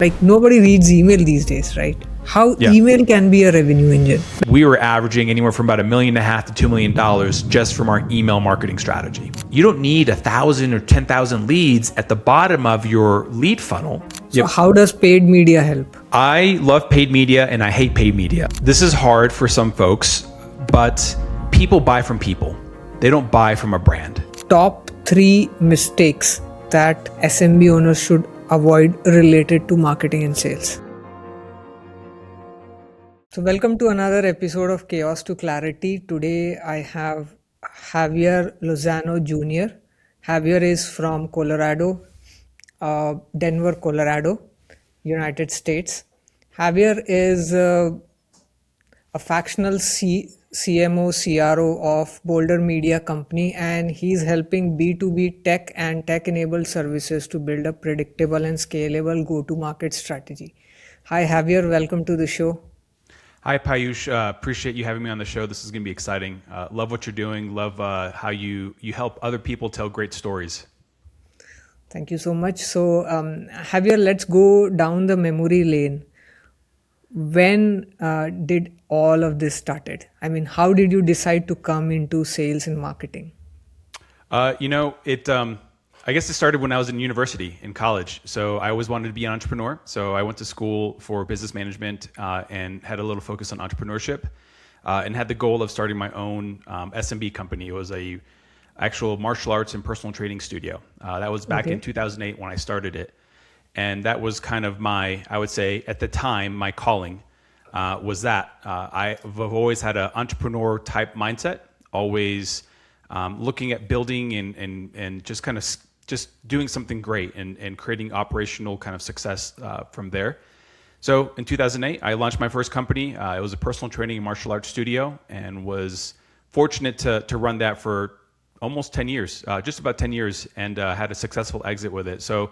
Like nobody reads email these days, right? How Yeah. email can be a revenue engine. We were averaging anywhere from about $1.5 million to $2 million just from our email marketing strategy. You don't need 1,000 or 10,000 leads at the bottom of your lead funnel. So how does paid media help? I love paid media and I hate paid media. This is hard for some folks, but people buy from people. They don't buy from a brand. Top 3 mistakes that SMB owners should avoid related to marketing and sales. So welcome to another episode of Chaos to Clarity. Today I have Javier Lozano Jr. Javier is from Colorado, Denver, Colorado, United States. Javier is a fractional CMO, CRO of Boulder Media Company, and he's helping B2B tech and tech-enabled services to build a predictable and scalable go-to-market strategy. Hi, Javier. Welcome to the show. Hi, Payush. Appreciate you having me on the show. This is going to be exciting. Love what you're doing. Love how you help other people tell great stories. Thank you so much. So, Javier, let's go down the memory lane. When did all of this started? I mean, how did you decide to come into sales and marketing? I guess it started when I was in university, in college. So I always wanted to be an entrepreneur. So I went to school for business management and had a little focus on entrepreneurship and had the goal of starting my own SMB company. It was a actual martial arts and personal training studio. That was back in 2008 when I started it. And that was kind of I would say at the time, my calling was that. I've always had an entrepreneur type mindset, always looking at building and just kind of just doing something great and creating operational kind of success from there. So in 2008, I launched my first company. It was a personal training and martial arts studio and was fortunate to run that for almost 10 years, just about 10 years, and had a successful exit with it. So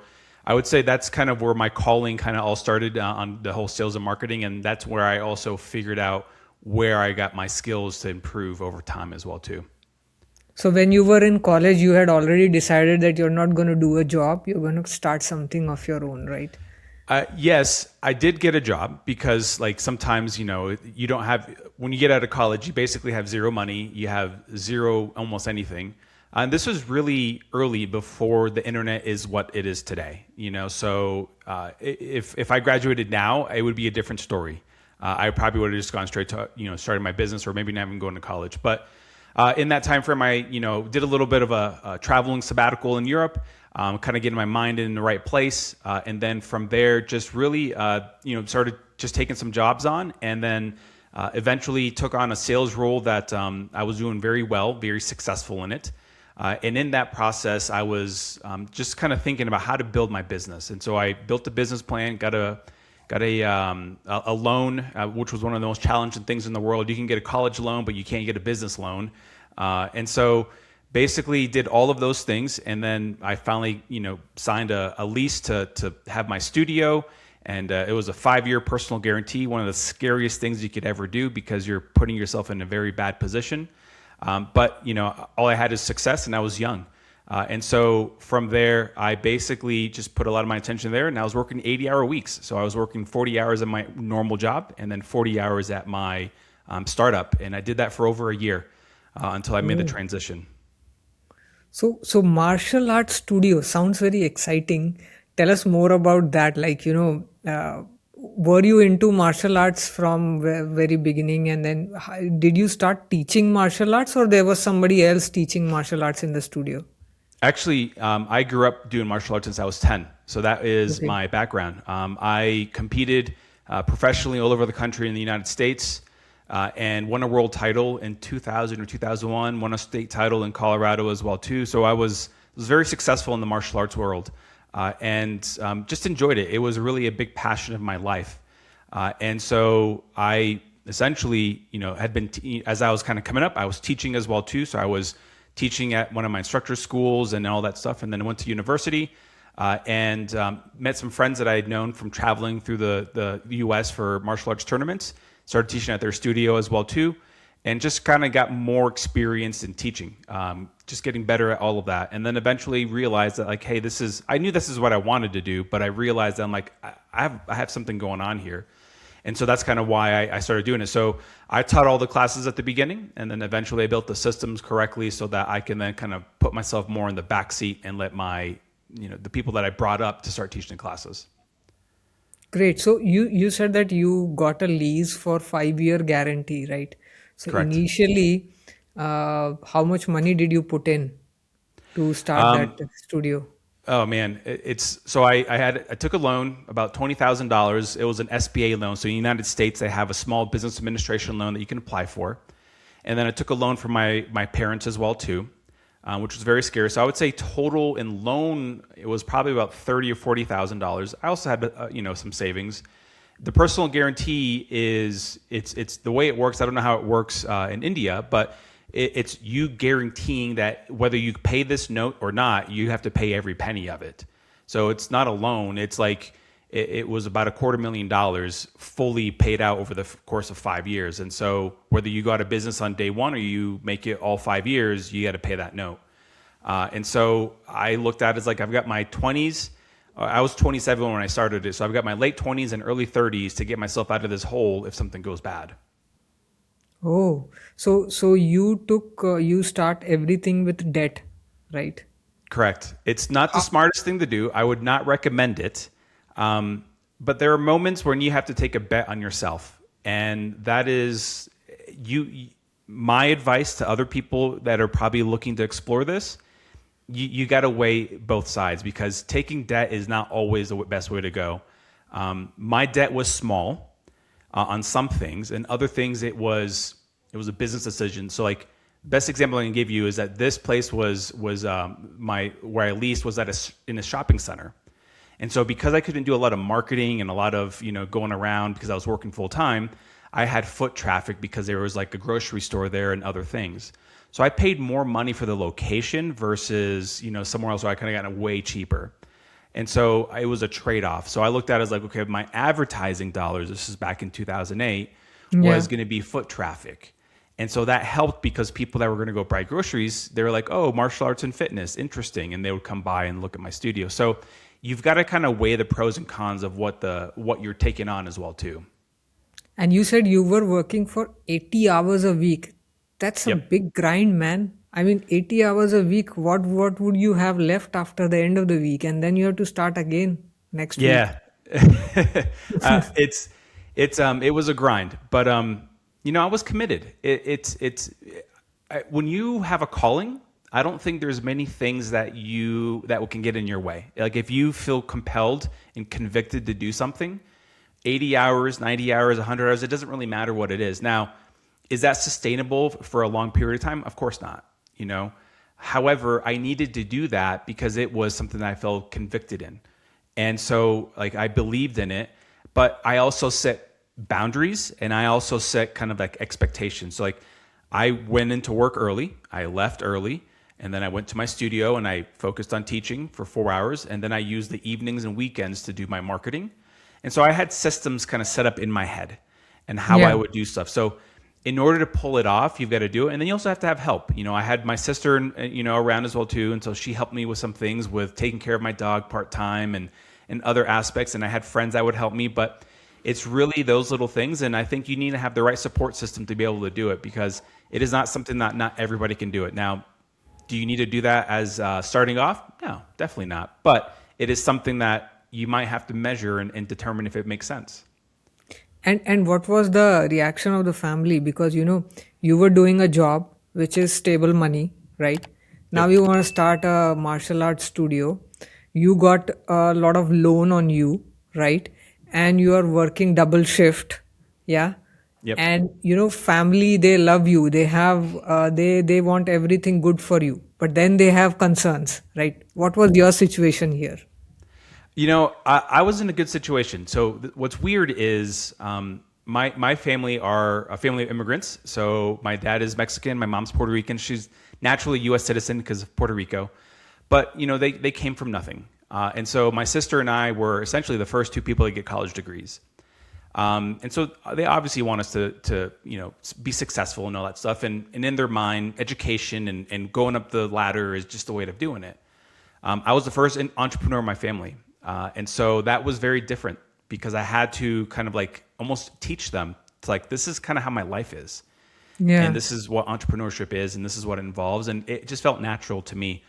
I would say that's kind of where my calling kind of all started on the whole sales and marketing. And that's where I also figured out where I got my skills to improve over time as well too. So when you were in college, you had already decided that you're not going to do a job, you're going to start something of your own, right? Yes, I did get a job because like sometimes, you don't have, when you get out of college, you basically have zero money, you have zero almost anything. And this was really early before the internet is what it is today, so if I graduated now, it would be a different story. I probably would have just gone straight to, starting my business or maybe not even going to college. But in that time frame, I did a little bit of a traveling sabbatical in Europe, kind of getting my mind in the right place. And then from there, just really, started just taking some jobs on and then eventually took on a sales role that I was doing very well, very successful in it. And in that process, I was just kind of thinking about how to build my business. And so I built a business plan, got a loan, which was one of the most challenging things in the world. You can get a college loan, but you can't get a business loan. And so basically did all of those things. And then I finally, signed a lease to have my studio. And it was a 5-year personal guarantee, one of the scariest things you could ever do because you're putting yourself in a very bad position. But all I had is success and I was young. And so from there, I basically just put a lot of my attention there and I was working 80-hour weeks. So I was working 40 hours at my normal job and then 40 hours at my startup. And I did that for over a year until I made the transition. So martial arts studio sounds very exciting. Tell us more about that. Were you into martial arts from very beginning, and then did you start teaching martial arts, or there was somebody else teaching martial arts in the studio? Actually, I grew up doing martial arts since I was 10. So that is my background. I competed professionally all over the country in the United States and won a world title in 2000 or 2001, won a state title in Colorado as well too. So I was very successful in the martial arts world. And just enjoyed it. It was really a big passion of my life. And so I essentially, had been, as I was kind of coming up, I was teaching as well too. So I was teaching at one of my instructor schools and all that stuff. And then I went to university and met some friends that I had known from traveling through the US for martial arts tournaments. Started teaching at their studio as well too. and just kind of got more experienced in teaching, just getting better at all of that. And then eventually realized that like, hey, I knew this is what I wanted to do, but I realized that I'm like, I have something going on here. And so that's kind of why I started doing it. So I taught all the classes at the beginning, and then eventually I built the systems correctly so that I can then kind of put myself more in the back seat and let the people that I brought up to start teaching classes. Great. So you said that you got a lease for 5-year guarantee, right? So Correct. initially, how much money did you put in to start that studio? Oh man, it's so I took a loan about $20,000. It was an SBA loan. So in the United States, they have a small business administration loan that you can apply for, and then I took a loan from my parents as well too, which was very scary. So I would say total in loan it was probably about $30,000 or $40,000. I also had some savings. The personal guarantee is it's the way it works. I don't know how it works in India, but it's you guaranteeing that whether you pay this note or not, you have to pay every penny of it. So it's not a loan. It's like it was about $250,000 fully paid out over the course of 5 years. And so whether you go out of business on day one or you make it all 5 years, you got to pay that note. And so I looked at it as like I've got my 20s. I was 27 when I started it. So I've got my late 20s and early 30s to get myself out of this hole if something goes bad. Oh, so you start everything with debt, right? Correct. It's not the smartest thing to do. I would not recommend it. But there are moments when you have to take a bet on yourself. And that is my advice to other people that are probably looking to explore this. You got to weigh both sides because taking debt is not always the best way to go. My debt was small on some things, and other things it was a business decision. So like best example I can give you is that this place was my where I leased was in a shopping center. And so because I couldn't do a lot of marketing and a lot of, going around because I was working full time, I had foot traffic because there was like a grocery store there and other things. So I paid more money for the location versus, somewhere else where I kind of got it way cheaper. And so it was a trade-off. So I looked at it as like, okay, my advertising dollars, this is back in 2008, Yeah. was going to be foot traffic. And so that helped because people that were going to go buy groceries, they were like, oh, martial arts and fitness, interesting. And they would come by and look at my studio. So you've got to kind of weigh the pros and cons of what you're taking on as well too. And you said you were working for 80 hours a week. That's a Yep. big grind, man. I mean, 80 hours a week, what would you have left after the end of the week? And then you have to start again next week. Yeah. It was a grind, but I was committed. When you have a calling, I don't think there's many things that can get in your way. Like if you feel compelled and convicted to do something, 80 hours, 90 hours, 100 hours, it doesn't really matter what it is. Now, is that sustainable for a long period of time? Of course not, However, I needed to do that because it was something that I felt convicted in. And so like I believed in it, but I also set boundaries and I also set kind of like expectations. So like I went into work early, I left early, and then I went to my studio and I focused on teaching for 4 hours. And then I used the evenings and weekends to do my marketing. And so I had systems kind of set up in my head and how I Yeah. would do stuff. So in order to pull it off, you've got to do it. And then you also have to have help. I had my sister, around as well too. And so she helped me with some things with taking care of my dog part-time and other aspects. And I had friends that would help me, but it's really those little things. And I think you need to have the right support system to be able to do it because it is not something that not everybody can do it. Now, do you need to do that as starting off? No, definitely not. But it is something that you might have to measure and determine if it makes sense. And what was the reaction of the family? Because you were doing a job which is stable money, right? Now Yep. you want to start a martial arts studio. You got a lot of loan on you, right? And you are working double shift, yeah. Yep. And family, they love you. They have they want everything good for you, but then they have concerns, right? What was your situation here? I was in a good situation. So what's weird is my family are a family of immigrants. So my dad is Mexican, my mom's Puerto Rican. She's naturally U.S. citizen because of Puerto Rico. But, they came from nothing. And so my sister and I were essentially the first two people to get college degrees. And so they obviously want us to be successful and all that stuff. And in their mind, education and going up the ladder is just the way of doing it. I was the first entrepreneur in my family. And so that was very different because I had to kind of like almost teach them. It's like, this is kind of how my life is. And Yeah. this is what entrepreneurship is, and this is what it involves. And it just felt natural to me.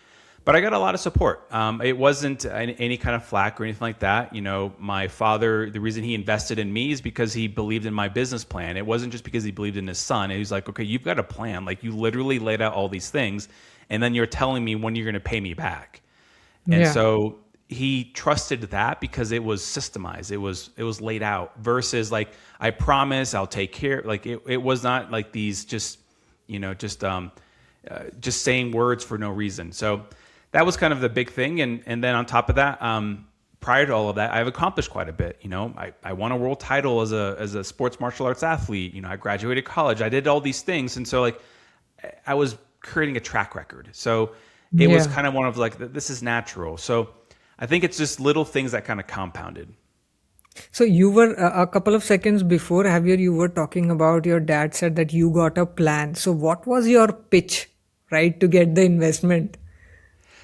But I got a lot of support. It wasn't any kind of flack or anything like that. You know, my father, the reason he invested in me is because he believed in my business plan. It wasn't just because he believed in his son. He was like, okay, you've got a plan. Like, you literally laid out all these things, and then you're telling me when you're going to pay me back. And Yeah. so he trusted that because it was systemized. It was laid out versus like, I promise I'll take care. Like it was not like these just saying words for no reason. So that was kind of the big thing. And then on top of that, prior to all of that, I've accomplished quite a bit. You know, I won a world title as a sports martial arts athlete. You know, I graduated college. I did all these things. And so like I was creating a track record. So it was Yeah. kind of one of like, this is natural. So I think it's just little things that kind of compounded. So you were a couple of seconds before, Javier, you were talking about your dad said that you got a plan. So what was your pitch, right, to get the investment?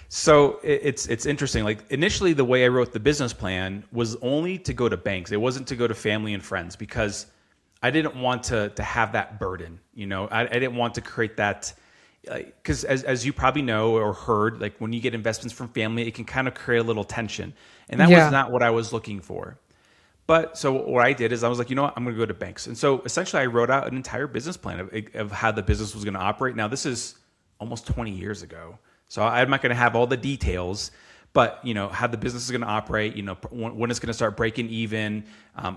So it's interesting. Like initially, the way I wrote the business plan was only to go to banks. It wasn't to go to family and friends because I didn't want to have that burden. You know, I didn't want to create that because as you probably know or heard, like when you get investments from family, it can kind of create a little tension, and that was Yeah. not what I was looking for. But so what I did is I was like, you know what, I'm going to go to banks. And so essentially I wrote out an entire business plan of how the business was going to operate. Now this is almost 20 years ago. So I'm not going to have all the details, but you know, how the business is going to operate, you know, when it's going to start breaking even,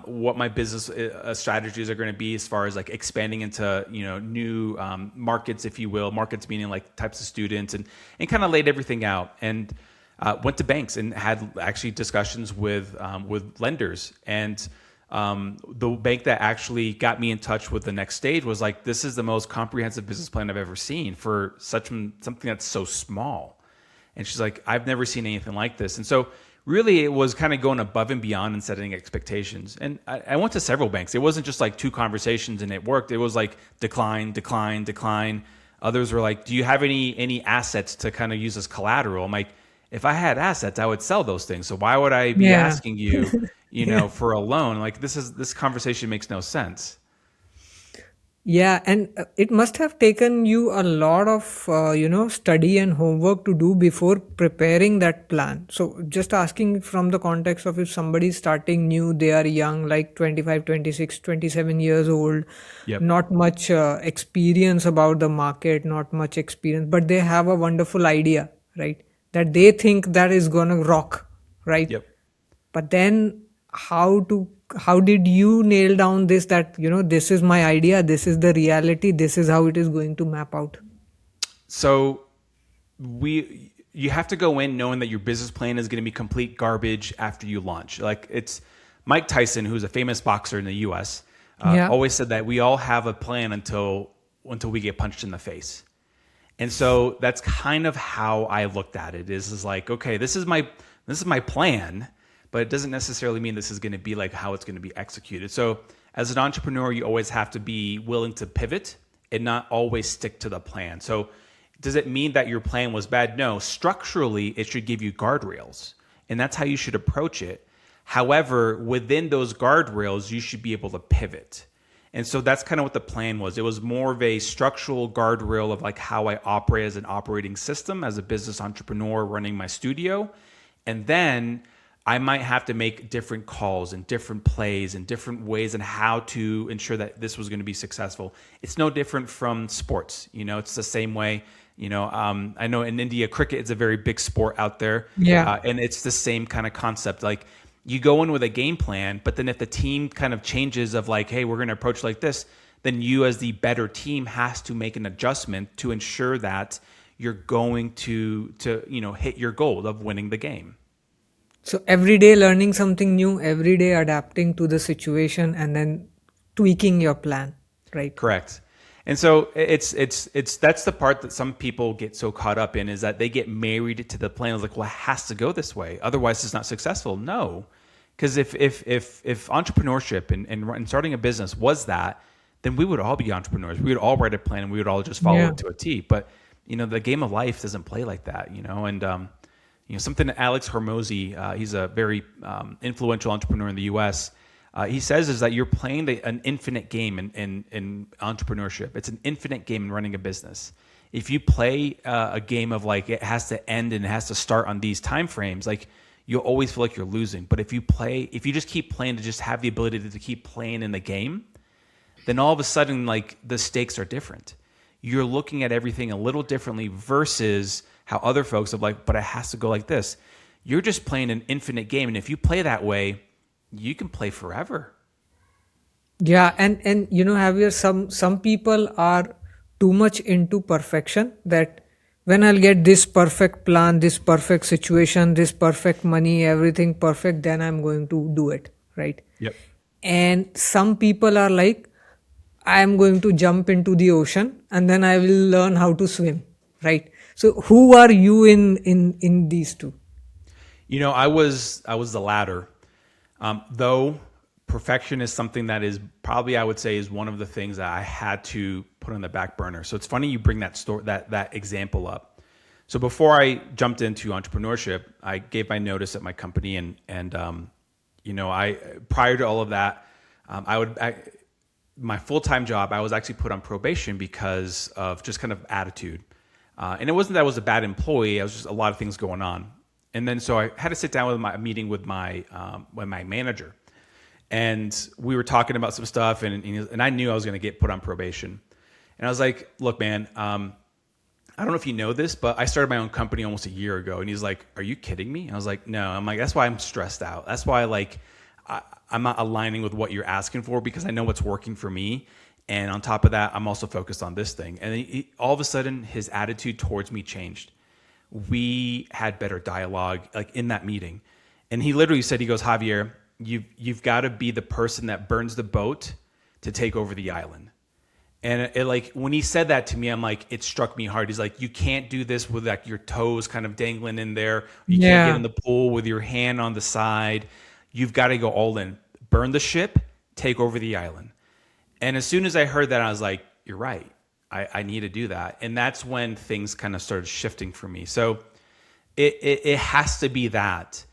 what my business strategies are going to be as far as like expanding into, you know, new markets, if you will, markets meaning like types of students and kind of laid everything out. And went to banks and had actually discussions with lenders. And the bank that actually got me in touch with the next stage was like, this is the most comprehensive business plan I've ever seen for something that's so small. And she's like, I've never seen anything like this. And so really it was kind of going above and beyond and setting expectations. And I went to several banks. It wasn't just like two conversations and it worked. It was like decline, decline, decline. Others were like, do you have any assets to kind of use as collateral? I'm like, if I had assets, I would sell those things. So why would I be Yeah. asking you, you Yeah. know, for a loan? Like this conversation makes no sense. Yeah, and it must have taken you a lot of, study and homework to do before preparing that plan. So, just asking from the context of if somebody's starting new, they are young, like 25, 26, 27 years old, Yep. not much experience about the market, not much experience, but they have a wonderful idea, right? That they think that is gonna rock, right? Yep. But then how did you nail down this that this is my idea, this is the reality, this is how it is going to map out? So you have to go in knowing that your business plan is going to be complete garbage after you launch. Like it's Mike Tyson, who's a famous boxer in the U.S., Yeah. always said that we all have a plan until we get punched in the face. And so that's kind of how I looked at it. Is like, okay, this is my plan, but it doesn't necessarily mean this is going to be like how it's going to be executed. So as an entrepreneur, you always have to be willing to pivot and not always stick to the plan. So does it mean that your plan was bad? No, structurally, it should give you guardrails, and that's how you should approach it. However, within those guardrails, you should be able to pivot. And so that's kind of what the plan was. It was more of a structural guardrail of like how I operate as an operating system, as a business entrepreneur running my studio. And then I might have to make different calls and different plays and different ways and how to ensure that this was going to be successful. It's no different from sports. You know, it's the same way. You know, I know in India, cricket is a very big sport out there. Yeah. And it's the same kind of concept. Like you go in with a game plan, but then if the team kind of changes of like, hey, we're going to approach like this, then you as the better team has to make an adjustment to ensure that you're going to hit your goal of winning the game. So every day learning something new, every day adapting to the situation and then tweaking your plan, right? Correct. And so it's that's the part that some people get so caught up in, is that they get married to the plan. It's like, well, it has to go this way, otherwise it's not successful. No, Because if entrepreneurship and starting a business was that, then we would all be entrepreneurs. We would all write a plan and we would all just follow Yeah. it to a T. But the game of life doesn't play like that. And something that Alex Hormozy, he's a very influential entrepreneur in the U.S. He says is that you're playing an infinite game in entrepreneurship. It's an infinite game in running a business. If you play a game of like it has to end and it has to start on these time frames, like you'll always feel like you're losing. But if you just keep playing to just have the ability to keep playing in the game, then all of a sudden like the stakes are different. You're looking at everything a little differently versus how other folks have like, but it has to go like this. You're just playing an infinite game, and if you play that way, you can play forever. Yeah, and Javier, some people are too much into perfection, that when I'll get this perfect plan, this perfect situation, this perfect money, everything perfect, then I'm going to do it, right? Yep. And some people are like, I am going to jump into the ocean and then I will learn how to swim, right? So who are you in these two? I was the latter. Though perfection is something that is probably, I would say, is one of the things that I had to put on the back burner. So it's funny you bring that story, that example up. So before I jumped into entrepreneurship, I gave my notice at my company, and I prior to all of that, my full-time job, I was actually put on probation because of just kind of attitude. And it wasn't that I was a bad employee. I was just a lot of things going on. And then so I had to sit down with my meeting with my manager, and we were talking about some stuff, and I knew I was going to get put on probation. And I was like, "Look, man, I don't know if you know this, but I started my own company almost a year ago." And he's like, "Are you kidding me?" I was like, "No." I'm like, "That's why I'm stressed out. That's why I'm not aligning with what you're asking for, because I know what's working for me. And on top of that, I'm also focused on this thing." And all of a sudden, his attitude towards me changed. We had better dialogue, like in that meeting. And he literally said, he goes, "Javier, you've got to be the person that burns the boat to take over the island." And it like, when he said that to me, I'm like, it struck me hard. He's like, "You can't do this with like your toes kind of dangling in there. You can't get Yeah. in the pool with your hand on the side. You've got to go all in. Burn the ship, take over the island." And as soon as I heard that, I was like, "You're right. I need to do that." And that's when things kind of started shifting for me. So it has to be that.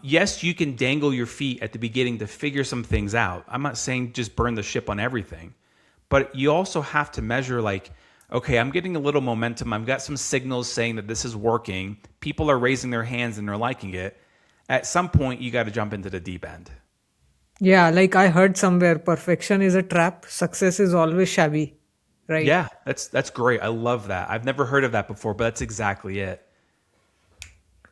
Yes, you can dangle your feet at the beginning to figure some things out. I'm not saying just burn the ship on everything, but you also have to measure like, okay, I'm getting a little momentum. I've got some signals saying that this is working. People are raising their hands and they're liking it. At some point, you got to jump into the deep end. Yeah, like I heard somewhere, perfection is a trap, success is always shabby, right? Yeah, that's great. I love that. I've never heard of that before, but that's exactly it.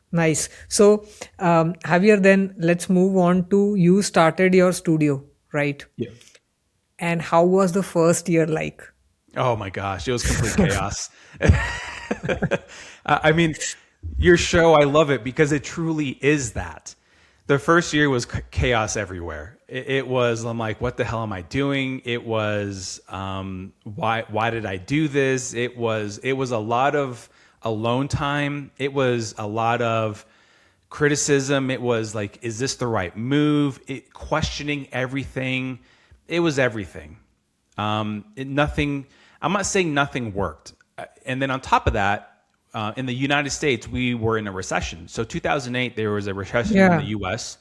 Nice. So, Javier, then let's move on to, you started your studio, right? Yeah. And how was the first year like? Oh my gosh, it was complete chaos. I mean, your show, I love it because it truly is that. The first year was chaos everywhere. It was, I'm like, what the hell am I doing? It was, why did I do this? It was a lot of alone time. It was a lot of criticism. It was like, is this the right move? Questioning everything. It was everything. Nothing. I'm not saying nothing worked. And then on top of that, in the United States, we were in a recession. So 2008, there was a recession in Yeah. the U.S.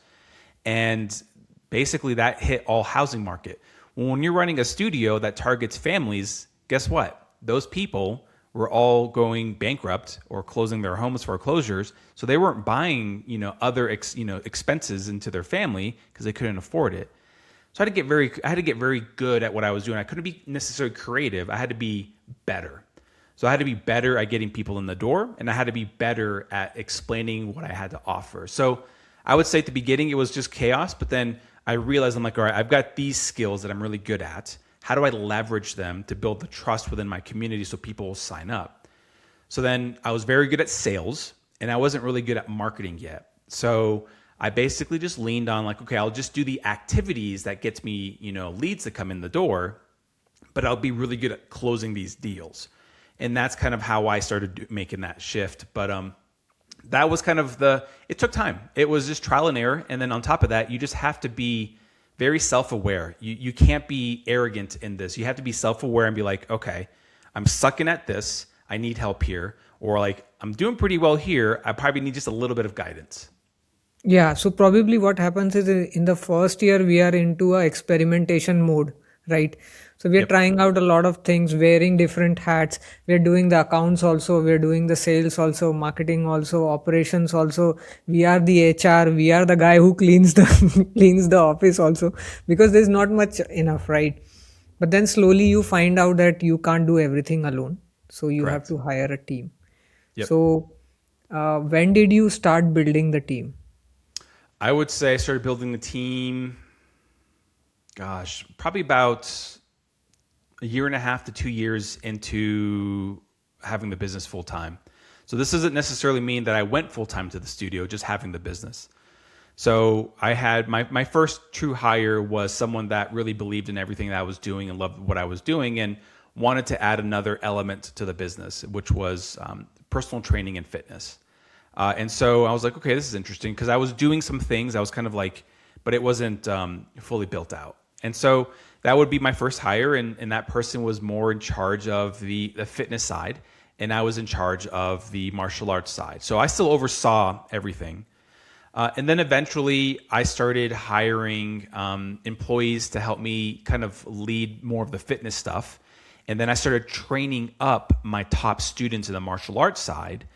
and basically that hit all housing market. Well, when you're running a studio that targets families, guess what? Those people were all going bankrupt or closing their homes foreclosures. So they weren't buying, other expenses into their family because they couldn't afford it. So I had to get very good at what I was doing. I couldn't be necessarily creative. I had to be better. So I had to be better at getting people in the door, and I had to be better at explaining what I had to offer. So I would say at the beginning it was just chaos, but then I realized, I'm like, all right, I've got these skills that I'm really good at. How do I leverage them to build the trust within my community so people will sign up? So then I was very good at sales, and I wasn't really good at marketing yet. So I basically just leaned on like, okay, I'll just do the activities that gets me, leads that come in the door, but I'll be really good at closing these deals. And that's kind of how I started making that shift. But that was kind of it took time. It was just trial and error. And then on top of that, you just have to be very self-aware. You can't be arrogant in this. You have to be self-aware and be like, okay, I'm sucking at this. I need help here. Or like, I'm doing pretty well here. I probably need just a little bit of guidance. Yeah, so probably what happens is in the first year we are into a experimentation mode, right? So we are Yep. trying out a lot of things, wearing different hats. We're doing the accounts also, we're doing the sales also, marketing also, operations also. We are the HR, we are the guy who cleans the cleans the office also, because there's not much enough, right? But then slowly you find out that you can't do everything alone. So you have Correct. to hire a team. Yep. So when did you start building the team? I would say I started building the team, gosh, probably about a year and a half to 2 years into having the business full time. So this doesn't necessarily mean that I went full time to the studio, just having the business. So I had my first true hire was someone that really believed in everything that I was doing and loved what I was doing and wanted to add another element to the business, which was personal training and fitness. And so I was like, okay, this is interesting because I was doing some things. I was kind of like, but it wasn't fully built out. And so that would be my first hire. And that person was more in charge of the fitness side. And I was in charge of the martial arts side. So I still oversaw everything. And then eventually I started hiring employees to help me kind of lead more of the fitness stuff. And then I started training up my top students in the martial arts side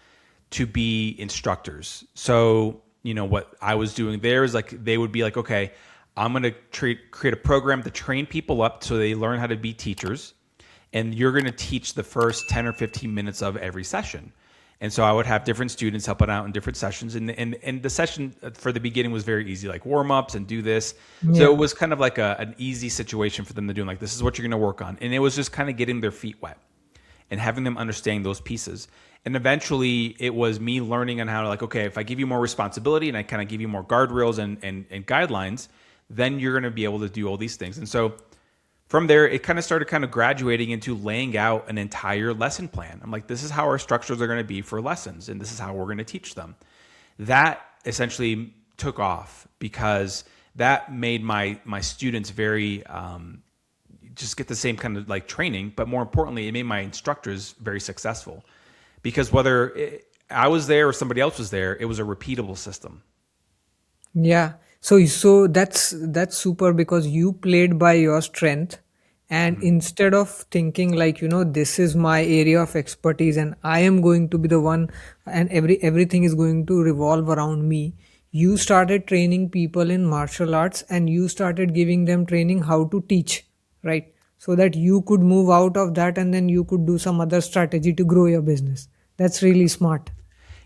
to be instructors. So, what I was doing there is like, they would be like, okay, I'm going to create a program to train people up so they learn how to be teachers. And you're going to teach the first 10 or 15 minutes of every session. And so I would have different students helping out in different sessions. And the session for the beginning was very easy, like warm-ups and do this. So Yeah. it was kind of like an easy situation for them to do. Like, this is what you're going to work on. And it was just kind of getting their feet wet and having them understand those pieces. And eventually it was me learning on how to, like, okay, if I give you more responsibility and I kind of give you more guardrails and guidelines, then you're going to be able to do all these things. And so from there, it kind of started kind of graduating into laying out an entire lesson plan. I'm like, this is how our structures are going to be for lessons, and this is how we're going to teach them. That essentially took off because that made my students very just get the same kind of like training, but more importantly, it made my instructors very successful because I was there or somebody else was there, it was a repeatable system. Yeah. So that's super because you played by your strength, and Mhm. instead of thinking like, this is my area of expertise and I am going to be the one and everything is going to revolve around me, you started training people in martial arts and you started giving them training how to teach, right? So that you could move out of that and then you could do some other strategy to grow your business. That's really smart.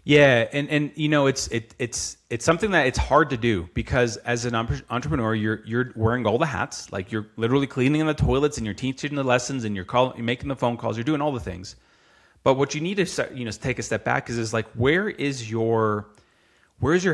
Yeah, and it's something that it's hard to do because as an entrepreneur, you're wearing all the hats. Like, you're literally cleaning the toilets and you're teaching the lessons and you're making the phone calls. You're doing all the things. But what you need to take a step back is like, where's your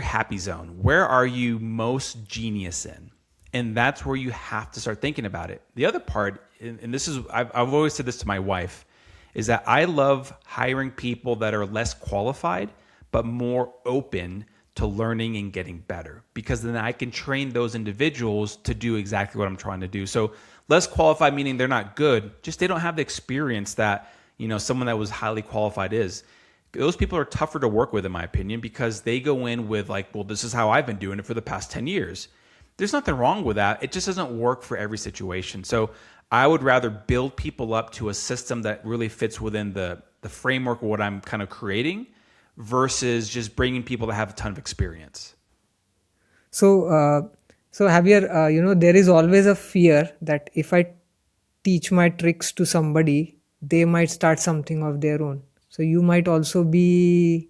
happy zone? Where are you most genius in? And that's where you have to start thinking about it. The other part, and this is I've always said this to my wife, is that I love hiring people that are less qualified but more open to learning and getting better, because then I can train those individuals to do exactly what I'm trying to do. So less qualified meaning they're not good, just they don't have the experience that someone that was highly qualified is. Those people are tougher to work with, in my opinion, because they go in with like, well, this is how I've been doing it for the past 10 years. There's nothing wrong with that. It just doesn't work for every situation. So I would rather build people up to a system that really fits within the framework of what I'm kind of creating versus just bringing people that have a ton of experience. So, Javier, there is always a fear that if I teach my tricks to somebody, they might start something of their own. So you might also be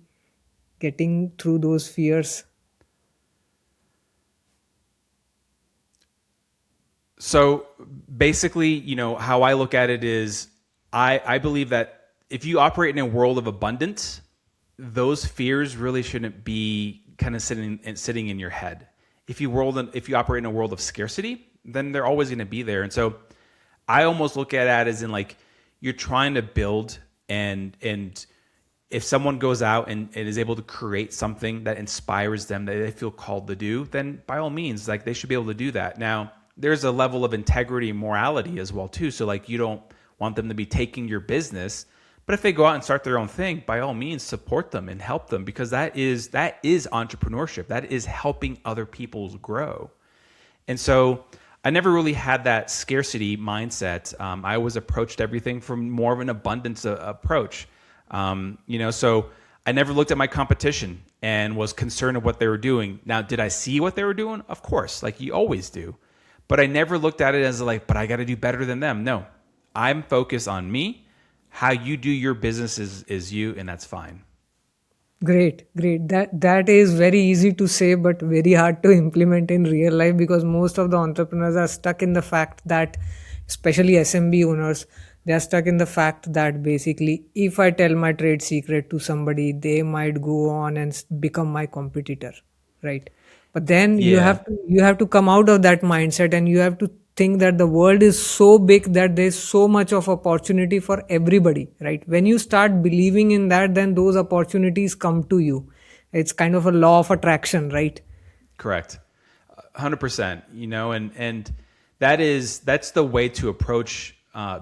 getting through those fears. So basically, how I look at it is I believe that if you operate in a world of abundance, those fears really shouldn't be kind of sitting in your head. If you operate in a world of scarcity, then they're always going to be there. And so I almost look at it as in like, you're trying to build and if someone goes out and is able to create something that inspires them that they feel called to do, then by all means, like they should be able to do that. Now, there's a level of integrity and morality as well too. So like you don't want them to be taking your business, but if they go out and start their own thing, by all means support them and help them, because that is entrepreneurship. That is helping other people grow. And so I never really had that scarcity mindset. I always approached everything from more of an abundance approach. So I never looked at my competition and was concerned of what they were doing. Now, did I see what they were doing? Of course, like you always do. But I never looked at it as like, but I got to do better than them. No, I'm focused on me. How you do your business is you, and that's fine. Great, great. That is very easy to say, but very hard to implement in real life, because most of the entrepreneurs are stuck in the fact that, especially SMB owners, they are stuck in the fact that basically, if I tell my trade secret to somebody, they might go on and become my competitor, right? But then Yeah, you have to come out of that mindset, and you have to think that the world is so big that there's so much of opportunity for everybody, right? When you start believing in that, then those opportunities come to you. It's kind of a law of attraction, right? correct. 100%. And that's the way to approach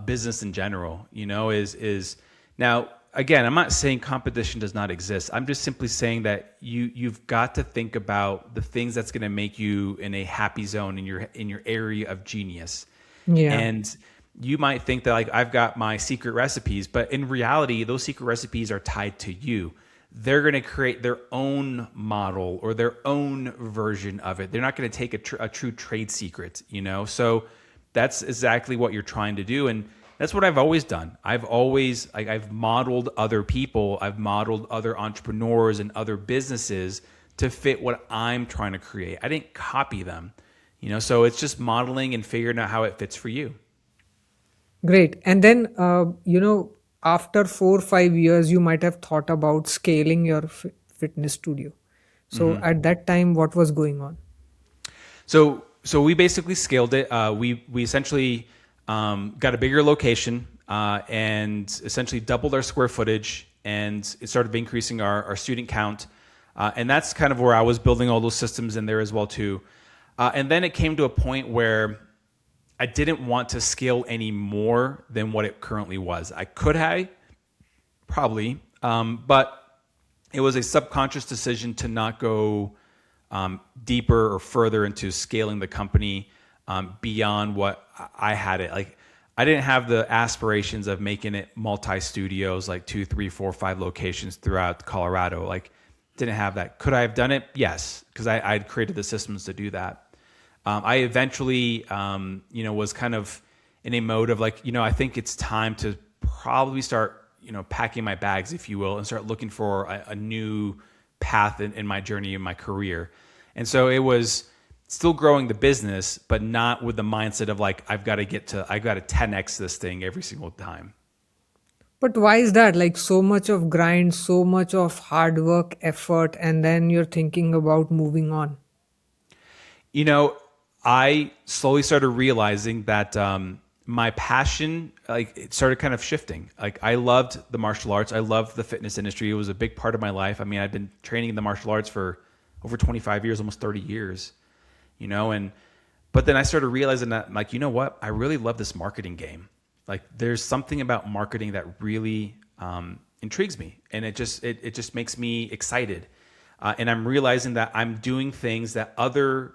business in general. Is now again. I'm not saying competition does not exist. I'm just simply saying that you've got to think about the things that's going to make you in a happy zone in your area of genius. Yeah. And you might think that like I've got my secret recipes, but in reality, those secret recipes are tied to you. They're going to create their own model or their own version of it. They're not going to take a true trade secret, So that's exactly what you're trying to do, and that's what I've always done. I've modeled other people, I've modeled other entrepreneurs and other businesses to fit what I'm trying to create. I didn't copy them, So it's just modeling and figuring out how it fits for you. Great. And then, after 4 or 5 years, you might have thought about scaling your fitness studio. So at that time, what was going on? So we basically scaled it. We essentially got a bigger location and essentially doubled our square footage, and it started increasing our student count. And that's kind of where I was building all those systems in there as well too. And then it came to a point where I didn't want to scale any more than what it currently was. I could have, probably, but it was a subconscious decision to not go deeper or further into scaling the company beyond what I had it. Like I didn't have the aspirations of making it multi-studios, like 2, 3, 4, 5 locations throughout Colorado. Like didn't have that. Could I have done it? Yes, because I'd created the systems to do that. I eventually, was kind of in a mode of like, I think it's time to probably start, packing my bags, if you will, and start looking for a new path in my journey, in my career. And so it was still growing the business, but not with the mindset of like, I've got to 10x this thing every single time. But why is that? Like so much of grind, so much of hard work, effort, and then you're thinking about moving on. You know, I slowly started realizing that my passion, like, it started kind of shifting. Like, I loved the martial arts. I loved the fitness industry. It was a big part of my life. I mean, I've been training in the martial arts for over 25 years, almost 30 years, but then I started realizing that, like, you know what? I really love this marketing game. Like, there's something about marketing that really intrigues me, and it just makes me excited. And I'm realizing that I'm doing things that other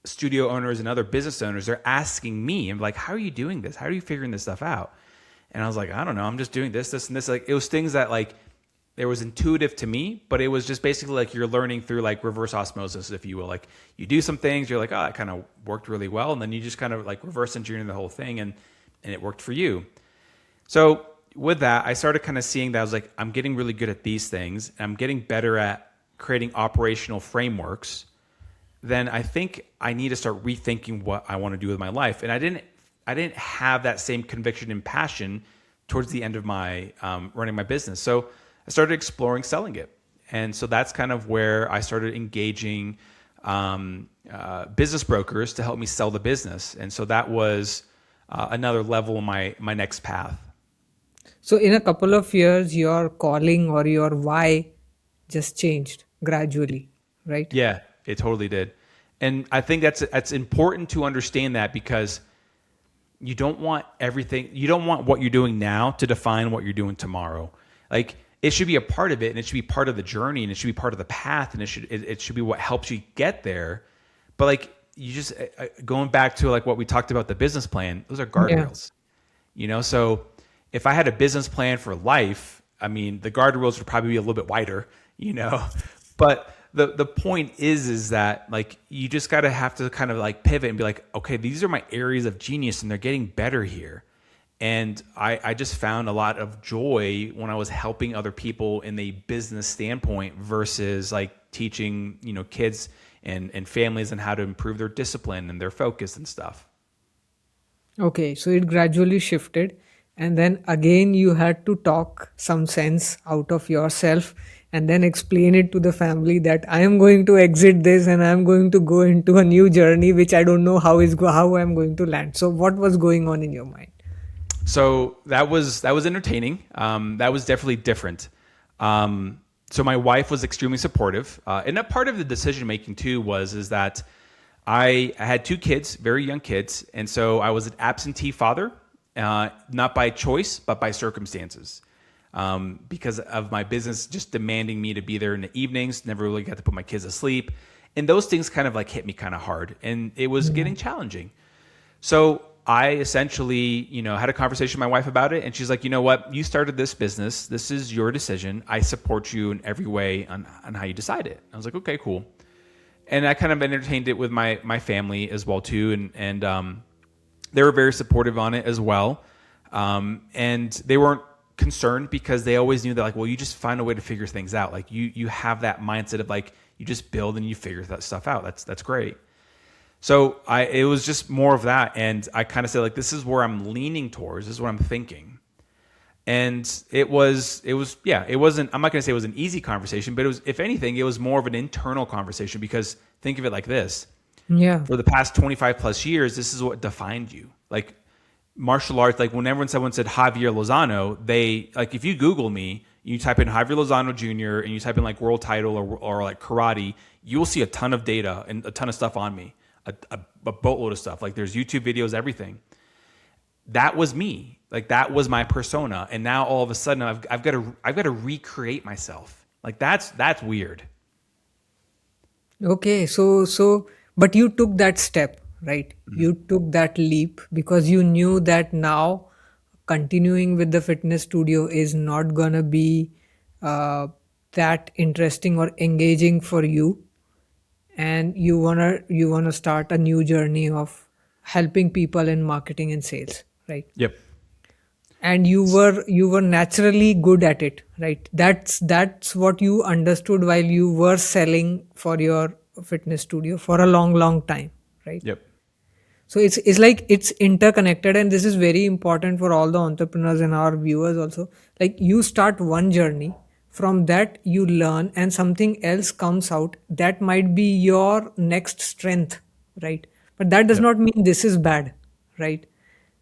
studio owners and other business owners are asking me. I'm like, how are you doing this? How are you figuring this stuff out? And I was like, I don't know. I'm just doing this, and this. Like, it was things that, like, it was intuitive to me, but it was just basically like you're learning through, like, reverse osmosis, if you will. Like, you do some things, you're like, oh, that kind of worked really well, and then you just kind of like reverse engineering the whole thing, and it worked for you. So with that, I started kind of seeing that I was like, I'm getting really good at these things, and I'm getting better at creating operational frameworks. Then I think I need to start rethinking what I want to do with my life. And I didn't have that same conviction and passion towards the end of my running my business. So I started exploring selling it. And so that's kind of where I started engaging business brokers to help me sell the business. And so that was another level in my next path. So in a couple of years, your calling or your why just changed gradually, right? Yeah, it totally did. And I think that's important to understand that because you don't want everything, you don't want what you're doing now to define what you're doing tomorrow. Like it should be a part of it, and it should be part of the journey, and it should be part of the path, and it should be what helps you get there. But like you just going back to like what we talked about, the business plan, those are Yeah. guardrails. So if I had a business plan for life, I mean, the guardrails would probably be a little bit wider, but the point is that like you just got to have to kind of like pivot and be like, okay, these are my areas of genius and they're getting better here. And I just found a lot of joy when I was helping other people in a business standpoint versus like teaching, kids and families on how to improve their discipline and their focus and stuff. Okay, so it gradually shifted, and then again you had to talk some sense out of yourself and then explain it to the family that I am going to exit this and I am going to go into a new journey which I don't know how I'm going to land. So what was going on in your mind? So that was entertaining. That was definitely different. So my wife was extremely supportive, and a part of the decision making too was is that I had two kids, very young kids, and so I was an absentee father, not by choice but by circumstances, because of my business just demanding me to be there in the evenings. Never really got to put my kids to sleep, and those things kind of like hit me kind of hard, and it was Yeah. getting challenging. So I essentially, had a conversation with my wife about it, and she's like, you know what, you started this business. This is your decision. I support you in every way on how you decide it. I was like, okay, cool. And I kind of entertained it with my family as well too, and they were very supportive on it as well. And they weren't concerned because they always knew that like, well, you just find a way to figure things out. Like you have that mindset of like you just build and you figure that stuff out. That's great. So it was just more of that, and I kind of said like, this is where I'm leaning towards. This is what I'm thinking, and yeah, it wasn't. I'm not going to say it was an easy conversation, but it was, if anything, it was more of an internal conversation because think of it like this: Yeah. for the past 25 plus years, this is what defined you. Like martial arts, like whenever someone said Javier Lozano, they like if you Google me, you type in Javier Lozano Jr. and you type in like world title or like karate, you will see a ton of data and a ton of stuff on me. A boatload of stuff. Like there's YouTube videos, everything. That was me. Like that was my persona. And now all of a sudden I've got to recreate myself. Like that's weird. Okay, but you took that step, right? You took that leap because you knew that now continuing with the fitness studio is not gonna be uh, that interesting or engaging for you, and you wanna start a new journey of helping people in marketing and sales, right? Yep. And you were naturally good at it, right? That's what you understood while you were selling for your fitness studio for a long time, right? Yep. So it's like it's interconnected, and this is very important for all the entrepreneurs and our viewers also. Like you start one journey, from that you learn and something else comes out that might be your next strength, right? But that does Yep. not mean this is bad, right?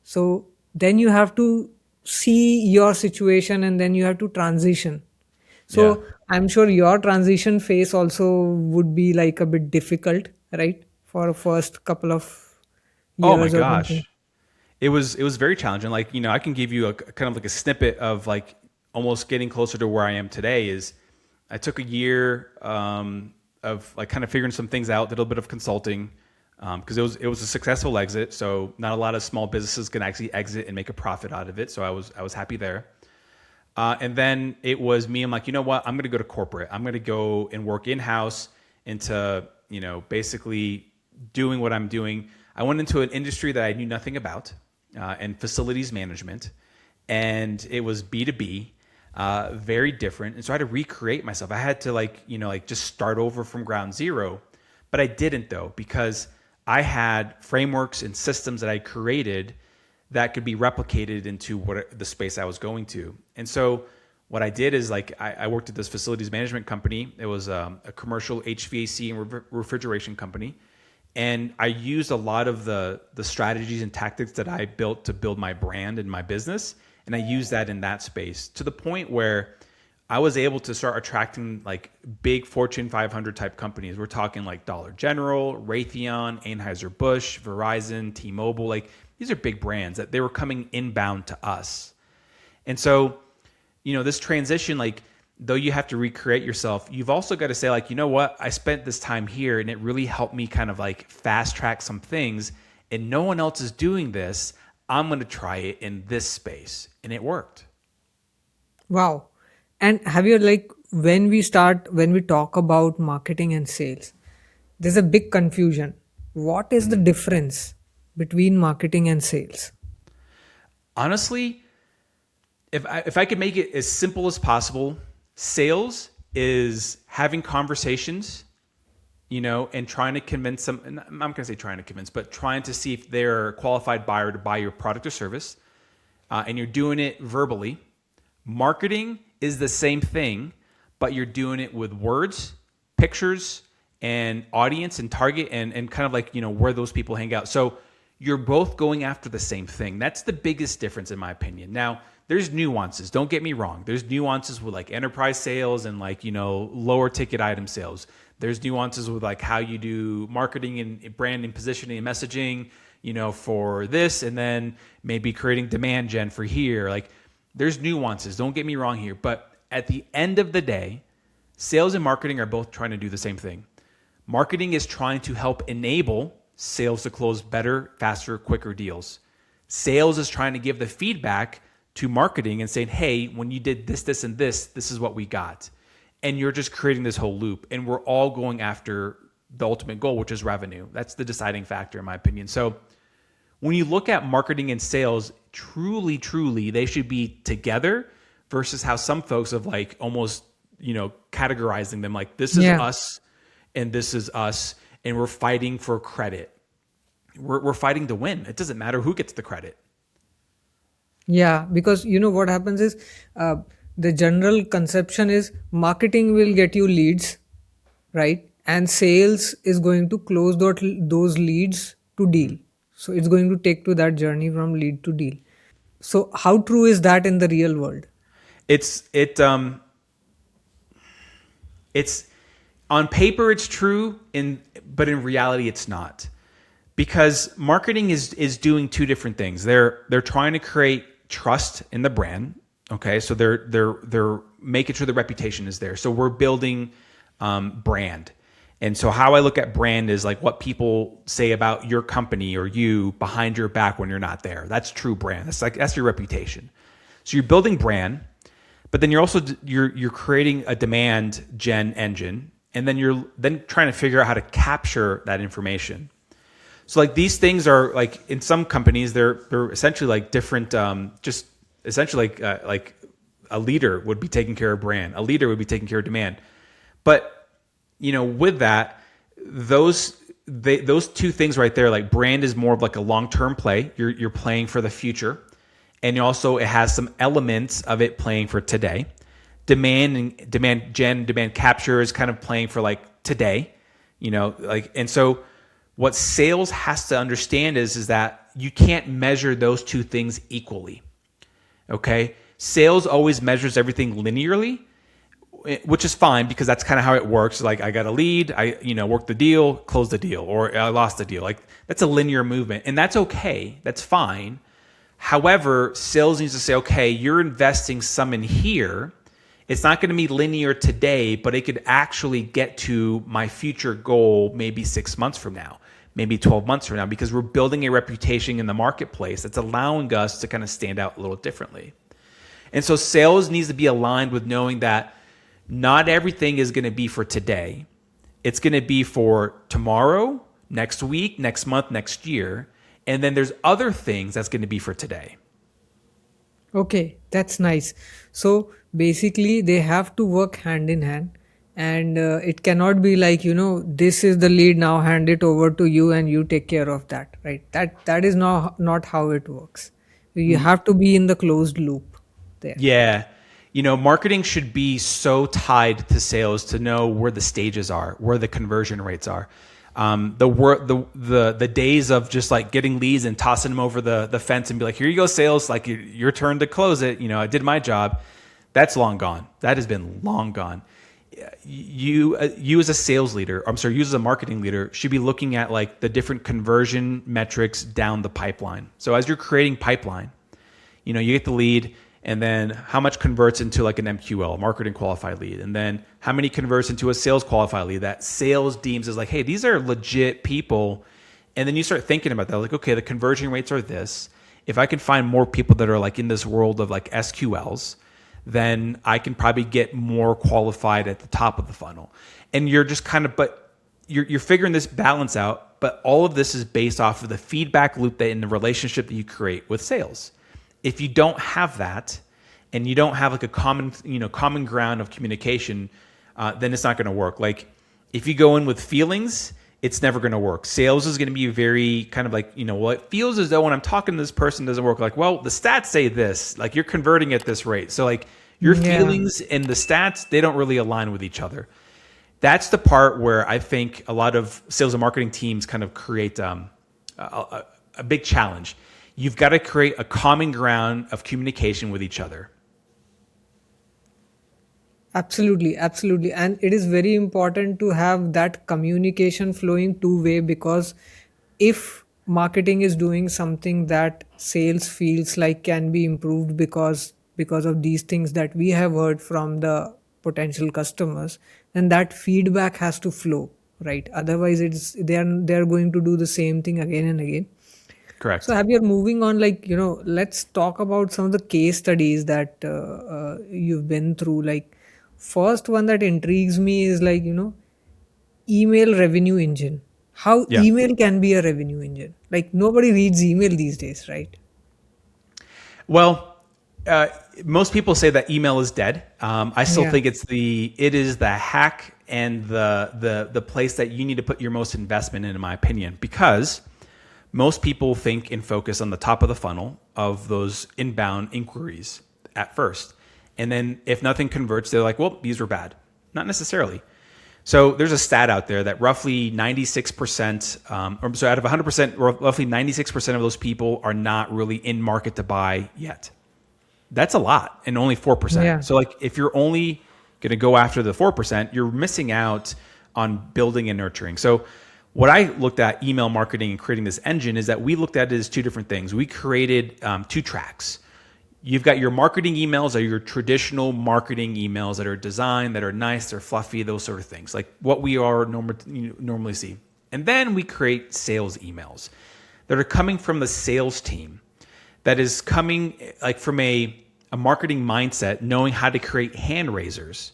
So then you have to see your situation and then you have to transition. Yeah. So I'm sure your transition phase also would be like a bit difficult, right? For first couple of Oh my years or something. gosh. It was very challenging. Like, I can give you a kind of like a snippet of like almost getting closer to where I am today is I took a year of like kind of figuring some things out, did a little bit of consulting because it was a successful exit. So not a lot of small businesses can actually exit and make a profit out of it. So I was happy there. And then it was me. I'm like, you know what? I'm going to go to corporate. I'm going to go and work in house into basically doing what I'm doing. I went into an industry that I knew nothing about, and facilities management, and it was B2B, very different. And so I had to recreate myself. I had to like just start over from ground zero, but I didn't though because I had frameworks and systems that I created that could be replicated into the space I was going to. And so what I did is like I worked at this facilities management company. It was a commercial HVAC and refrigeration company. And I used a lot of the strategies and tactics that I built to build my brand and my business. and I used that in that space to the point where I was able to start attracting like big Fortune 500 type companies. We're talking like Dollar General, Raytheon, Anheuser-Busch, Verizon, T-Mobile. Like these are big brands that they were coming inbound to us. And so, this transition, like though you have to recreate yourself, you've also got to say like, you know what? I spent this time here and it really helped me kind of like fast track some things, and no one else is doing this. I'm going to try it in this space. And it worked. Wow. And have you like when we talk about marketing and sales, there's a big confusion. What is the difference between marketing and sales? Honestly, if I could make it as simple as possible, sales is having conversations, and trying to convince them. And I'm not going to say trying to convince, but trying to see if they're a qualified buyer to buy your product or service, and you're doing it verbally. Marketing is the same thing, but you're doing it with words, pictures, and audience and target and kind of like, where those people hang out. So you're both going after the same thing. That's the biggest difference in my opinion. Now, there's nuances. Don't get me wrong. There's nuances with like enterprise sales and like, lower ticket item sales. There's nuances with like how you do marketing and branding, positioning and messaging, for this, and then maybe creating demand gen for here. Like there's nuances. Don't get me wrong here. But at the end of the day, sales and marketing are both trying to do the same thing. Marketing is trying to help enable sales to close better, faster, quicker deals. Sales is trying to give the feedback to marketing and saying, hey, when you did this, this, and this is what we got. And you're just creating this whole loop. And we're all going after the ultimate goal, which is revenue. That's the deciding factor in my opinion. So when you look at marketing and sales, truly, they should be together versus how some folks have like almost, categorizing them like this is Yeah. us and this is us. And we're fighting for credit. We're fighting to win. It doesn't matter who gets the credit. Yeah, because what happens is the general conception is marketing will get you leads, right? And sales is going to close those leads to deal. So it's going to take to that journey from lead to deal. So how true is that in the real world? It's on paper it's true, but in reality it's not, because marketing is doing two different things. They're trying to create trust in the brand. Okay, so they're making sure the reputation is there. So we're building brand. And so how I look at brand is like what people say about your company or you behind your back when you're not there. That's true brand. That's your reputation. So you're building brand, but then you're creating a demand gen engine, and then you're trying to figure out how to capture that information. So like these things are like in some companies they're essentially like different, just essentially like a leader would be taking care of brand, a leader would be taking care of demand. But with that, those two things right there, like brand is more of like a long-term play. You're playing for the future, and it has some elements of it playing for today. Demand capture is kind of playing for like today, and so what sales has to understand is that you can't measure those two things equally. Okay, sales always measures everything linearly, which is fine because that's kind of how it works. Like I got a lead, I work the deal, close the deal, or I lost the deal. Like that's a linear movement, and that's okay. That's fine. However, sales needs to say, okay, you're investing some in here. It's not going to be linear today, but it could actually get to my future goal maybe 6 months from now, maybe 12 months from now, because we're building a reputation in the marketplace that's allowing us to kind of stand out a little differently. And so sales needs to be aligned with knowing that not everything is going to be for today. It's going to be for tomorrow, next week, next month, next year. And then there's other things that's going to be for today. Okay, that's nice. So basically, they have to work hand in hand, and it cannot be like this is the lead, now hand it over to you and you take care of that, right? That is not how it works. You have to be in the closed loop there. Yeah. Marketing should be so tied to sales to know where the stages are, where the conversion rates are. The days of just like getting leads and tossing them over the fence and be like, here you go, sales, like your turn to close it. I did my job. That's long gone. That has been long gone. You as a sales leader, you as a marketing leader should be looking at like the different conversion metrics down the pipeline. So as you're creating pipeline, you get the lead, and then how much converts into like an MQL, marketing qualified lead, and then how many converts into a sales qualified lead that sales deems as like, hey, these are legit people. And then you start thinking about that, like, okay, the conversion rates are this. If I can find more people that are like in this world of like SQLs, then I can probably get more qualified at the top of the funnel. And you're just you're figuring this balance out, but all of this is based off of the feedback loop that in the relationship that you create with sales. If you don't have that, and you don't have like a common ground of communication, then it's not going to work. Like if you go in with feelings, it's never going to work. Sales is going to be very kind of like, well, it feels as though when I'm talking to this person, it doesn't work. Like, well, the stats say this, like you're converting at this rate. So like your feelings and the stats, they don't really align with each other. That's the part where I think a lot of sales and marketing teams kind of create a big challenge. You've got to create a common ground of communication with each other. Absolutely, absolutely. And it is very important to have that communication flowing two-way, because if marketing is doing something that sales feels like can be improved because of these things that we have heard from the potential customers, then that feedback has to flow, right? Otherwise they're going to do the same thing again and again. Correct. So Javier, moving on, let's talk about some of the case studies that you've been through. Like, first one that intrigues me is email revenue engine. How Yeah. email can be a revenue engine? Like nobody reads email these days, right? Well, most people say that email is dead. I still think it is the hack and the place that you need to put your most investment in my opinion, because most people think and focus on the top of the funnel of those inbound inquiries at first. And then if nothing converts, they're like, well, these were bad. Not necessarily. So there's a stat out there that roughly 96%, out of 100%, roughly 96% of those people are not really in market to buy yet. That's a lot, and only 4%. Yeah. So like if you're only going to go after the 4%, you're missing out on building and nurturing. So what I looked at email marketing and creating this engine is that we looked at it as two different things. We created two tracks. You've got your marketing emails, or your traditional marketing emails that are designed, that are nice, they're fluffy, those sort of things, like what we are normally see. And then we create sales emails that are coming from the sales team, that is coming like from a marketing mindset, knowing how to create hand raisers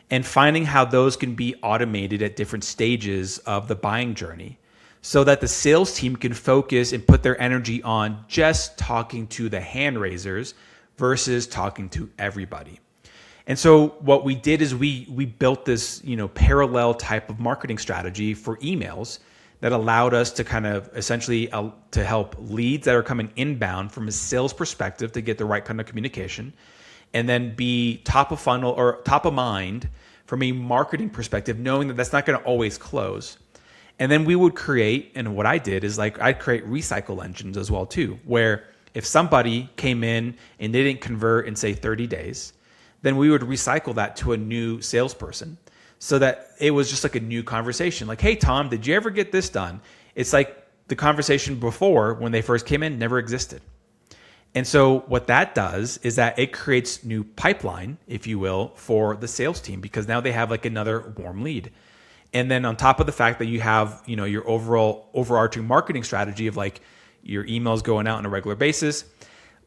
and finding how those can be automated at different stages of the buying journey, so that the sales team can focus and put their energy on just talking to the hand raisers versus talking to everybody. And so what we did is we built this parallel type of marketing strategy for emails that allowed us to kind of essentially to help leads that are coming inbound from a sales perspective to get the right kind of communication, and then be top of funnel or top of mind from a marketing perspective, knowing that that's not going to always close. And then we would create, and what I did is like I'd create recycle engines as well too, where if somebody came in and they didn't convert in say 30 days, then we would recycle that to a new salesperson, so that it was just like a new conversation. Like, hey, Tom, did you ever get this done? It's like the conversation before when they first came in never existed. And so what that does is that it creates new pipeline, if you will, for the sales team, because now they have like another warm lead. And then on top of the fact that you have, your overall overarching marketing strategy of like your emails going out on a regular basis.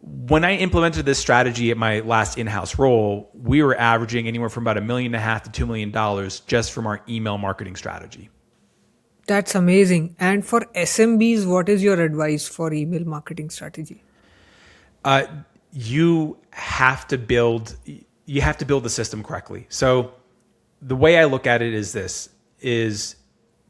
When I implemented this strategy at my last in-house role, we were averaging anywhere from about $1.5 million to $2 million just from our email marketing strategy. That's amazing. And for SMBs, what is your advice for email marketing strategy? You have to build the system correctly. So the way I look at it is this: is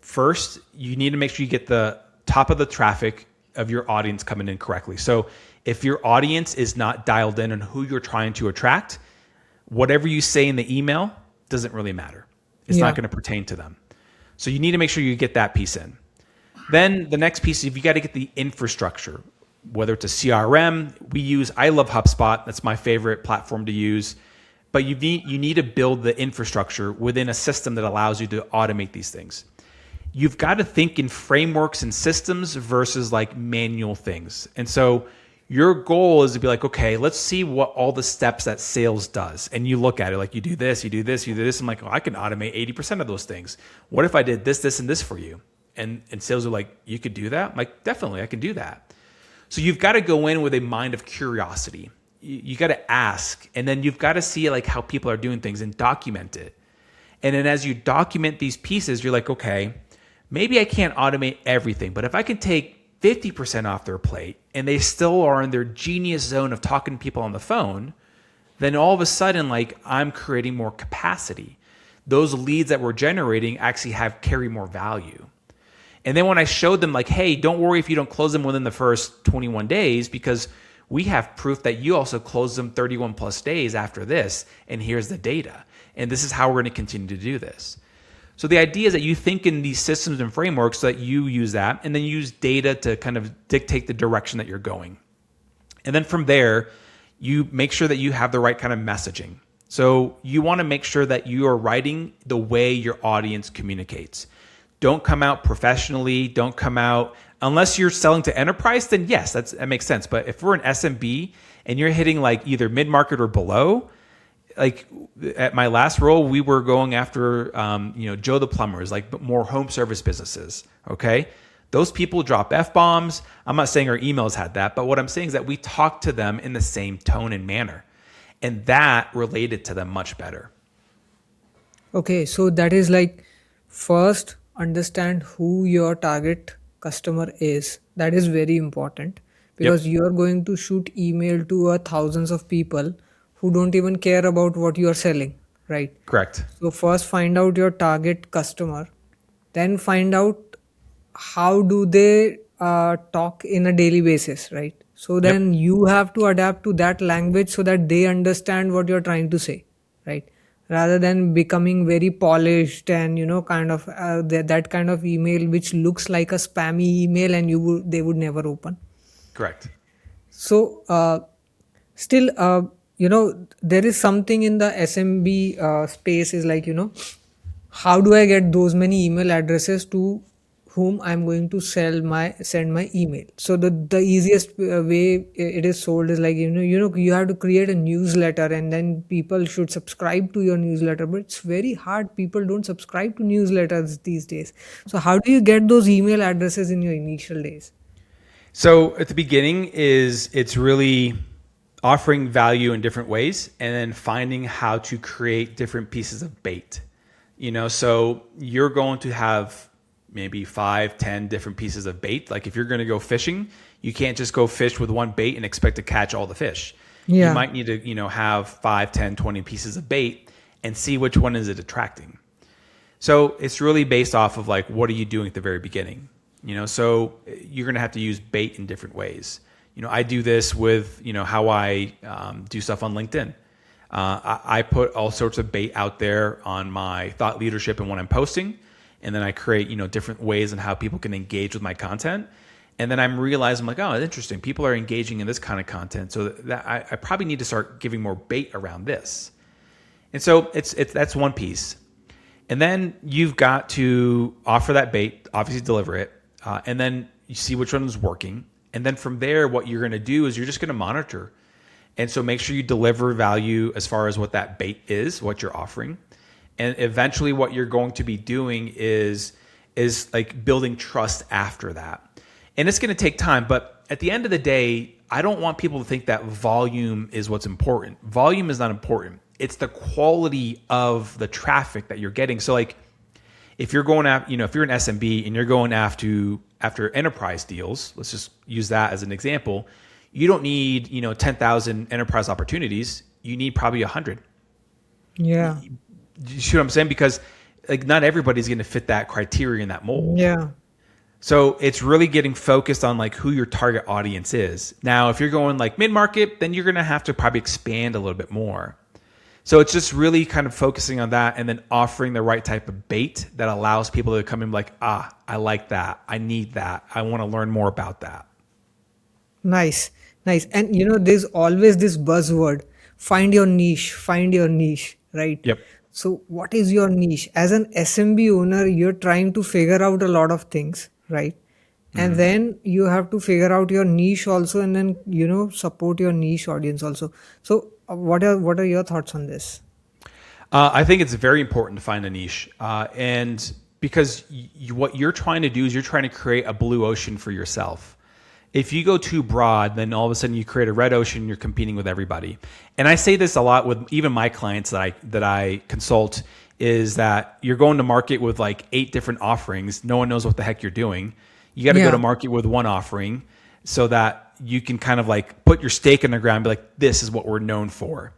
first you need to make sure you get the top of the traffic of your audience coming in correctly. So if your audience is not dialed in on who you're trying to attract, whatever you say in the email doesn't really matter. It's not going to pertain to them. So you need to make sure you get that piece in. Then the next piece is you got to get the infrastructure, whether it's a CRM. I love HubSpot. That's my favorite platform to use. But you need to build the infrastructure within a system that allows you to automate these things. You've got to think in frameworks and systems versus like manual things. And so your goal is to be like, okay, let's see what all the steps that sales does. And you look at it like you do this, you do this, you do this. I'm like, oh, I can automate 80% of those things. What if I did this, this, and this for you? And sales are like, you could do that? I'm like, definitely, I can do that. So you've got to go in with a mind of curiosity. You got to ask, and then you've got to see like how people are doing things and document it. And then as you document these pieces, you're like, okay, maybe I can't automate everything, but if I can take 50% off their plate and they still are in their genius zone of talking to people on the phone, then all of a sudden, like I'm creating more capacity. Those leads that we're generating actually carry more value. And then when I showed them like, hey, don't worry if you don't close them within the first 21 days, because we have proof that you also close them 31 plus days after this. And here's the data. And this is how we're going to continue to do this. So the idea is that you think in these systems and frameworks so that you use that, and then use data to kind of dictate the direction that you're going. And then from there, you make sure that you have the right kind of messaging. So you want to make sure that you are writing the way your audience communicates. Don't come out professionally. Don't come out, unless you're selling to enterprise, then yes, that makes sense. But if we're an SMB and you're hitting like either mid-market or below, like at my last role, we were going after, Joe the plumbers, like more home service businesses. Okay. Those people drop F-bombs. I'm not saying our emails had that, but what I'm saying is that we talked to them in the same tone and manner, and that related to them much better. Okay, so that is like, first understand who your target customer is. That is very important, because Yep. you are going to shoot email to thousands of people who don't even care about what you are selling, right? Correct. So first find out your target customer, then find out how do they talk in a daily basis, right? So Yep. then you have to adapt to that language so that they understand what you're trying to say, right? Rather than becoming very polished and kind of that kind of email which looks like a spammy email, and they would never open. Correct. So still, there is something in the SMB space is like, how do I get those many email addresses to whom I'm going to send my email? So the easiest way it is sold is like, you have to create a newsletter, and then people should subscribe to your newsletter. But it's very hard. People don't subscribe to newsletters these days. So how do you get those email addresses in your initial days? So at the beginning it's really offering value in different ways, and then finding how to create different pieces of bait. So you're going to have maybe 5, 10 different pieces of bait. Like if you're going to go fishing, you can't just go fish with one bait and expect to catch all the fish. You Yeah. might need to, have 5, 10, 20 pieces of bait and see which one is it attracting. So it's really based off of like, what are you doing at the very beginning? So you're going to have to use bait in different ways. I do this with, how I do stuff on LinkedIn. I put all sorts of bait out there on my thought leadership and when I'm posting. And then I create, different ways on how people can engage with my content. And then I'm realizing, like, oh, interesting. People are engaging in this kind of content. So that I probably need to start giving more bait around this. And so that's one piece. And then you've got to offer that bait, obviously deliver it. And then you see which one is working. And then from there, what you're going to do is you're just going to monitor. And so make sure you deliver value as far as what that bait is, what you're offering. And eventually what you're going to be doing is like building trust after that. And it's going to take time, but at the end of the day, I don't want people to think that volume is what's important. Volume is not important. It's the quality of the traffic that you're getting. So like if you're going after, if you're an SMB and you're going after enterprise deals, let's just use that as an example. You don't need, 10,000 enterprise opportunities. You need probably 100. Yeah. You see what I'm saying? Because like not everybody's going to fit that criteria in that mold. Yeah. So it's really getting focused on like who your target audience is. Now, if you're going like mid-market, then you're going to have to probably expand a little bit more. So it's just really kind of focusing on that and then offering the right type of bait that allows people to come in like, I like that. I need that. I want to learn more about that. Nice, nice. And there's always this buzzword, find your niche, right? Yep. So, what is your niche? As an SMB owner, you're trying to figure out a lot of things, right? And then you have to figure out your niche also, and then support your niche audience also. So, what are your thoughts on this? I think it's very important to find a niche. And because what you're trying to do is you're trying to create a blue ocean for yourself. If you go too broad, then all of a sudden you create a red ocean. You're competing with everybody. And I say this a lot with even my clients that I consult is that you're going to market with like 8 different offerings. No one knows what the heck you're doing. You got to go to Yeah, market with one offering so that you can kind of like put your stake in the ground and be like, this is what we're known for.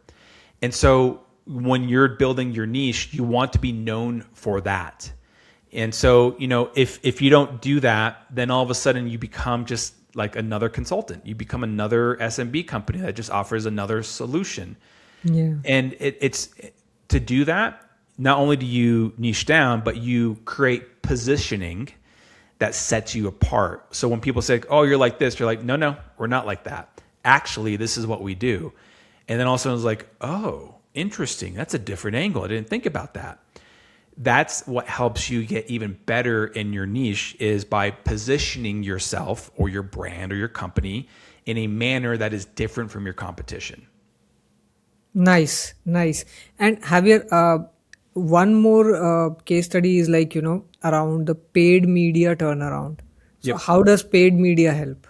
And so when you're building your niche, you want to be known for that. And so, if you don't do that, then all of a sudden you become just like another consultant. You become another SMB company that just offers another solution. yeah, And it's to do that, not only do you niche down, but you create positioning that sets you apart. So when people say, oh, you're like this, you're like, no, no, we're not like that. Actually, this is what we do. And then all of a sudden it's like, oh, interesting. That's a different angle. I didn't think about that. That's what helps you get even better in your niche is by positioning yourself or your brand or your company in a manner that is different from your competition. nice, nice. And Javier, one more case study is like around the paid media turnaround. So, Yep. how does paid media help?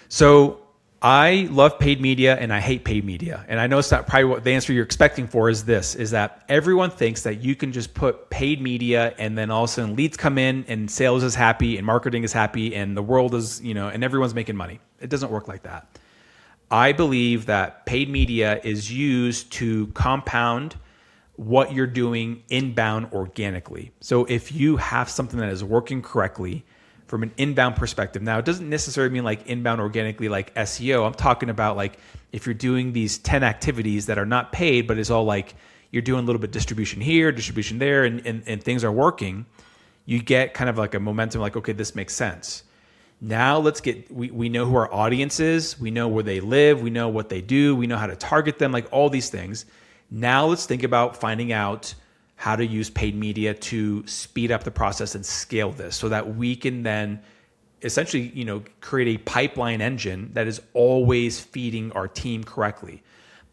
So I love paid media and I hate paid media. And I know it's not probably what the answer you're expecting for is this, is that everyone thinks that you can just put paid media and then all of a sudden leads come in and sales is happy and marketing is happy and the world is, and everyone's making money. It doesn't work like that. I believe that paid media is used to compound what you're doing inbound organically. So if you have something that is working correctly from an inbound perspective, now it doesn't necessarily mean like inbound organically like SEO. I'm talking about like if you're doing these 10 activities that are not paid, but it's all like you're doing a little bit distribution here, distribution there, and things are working, you get kind of like a momentum like, okay, this makes sense. Now we know who our audience is. We know where they live. We know what they do. We know how to target them, like all these things. Now let's think about finding out how to use paid media to speed up the process and scale this so that we can then essentially, create a pipeline engine that is always feeding our team correctly.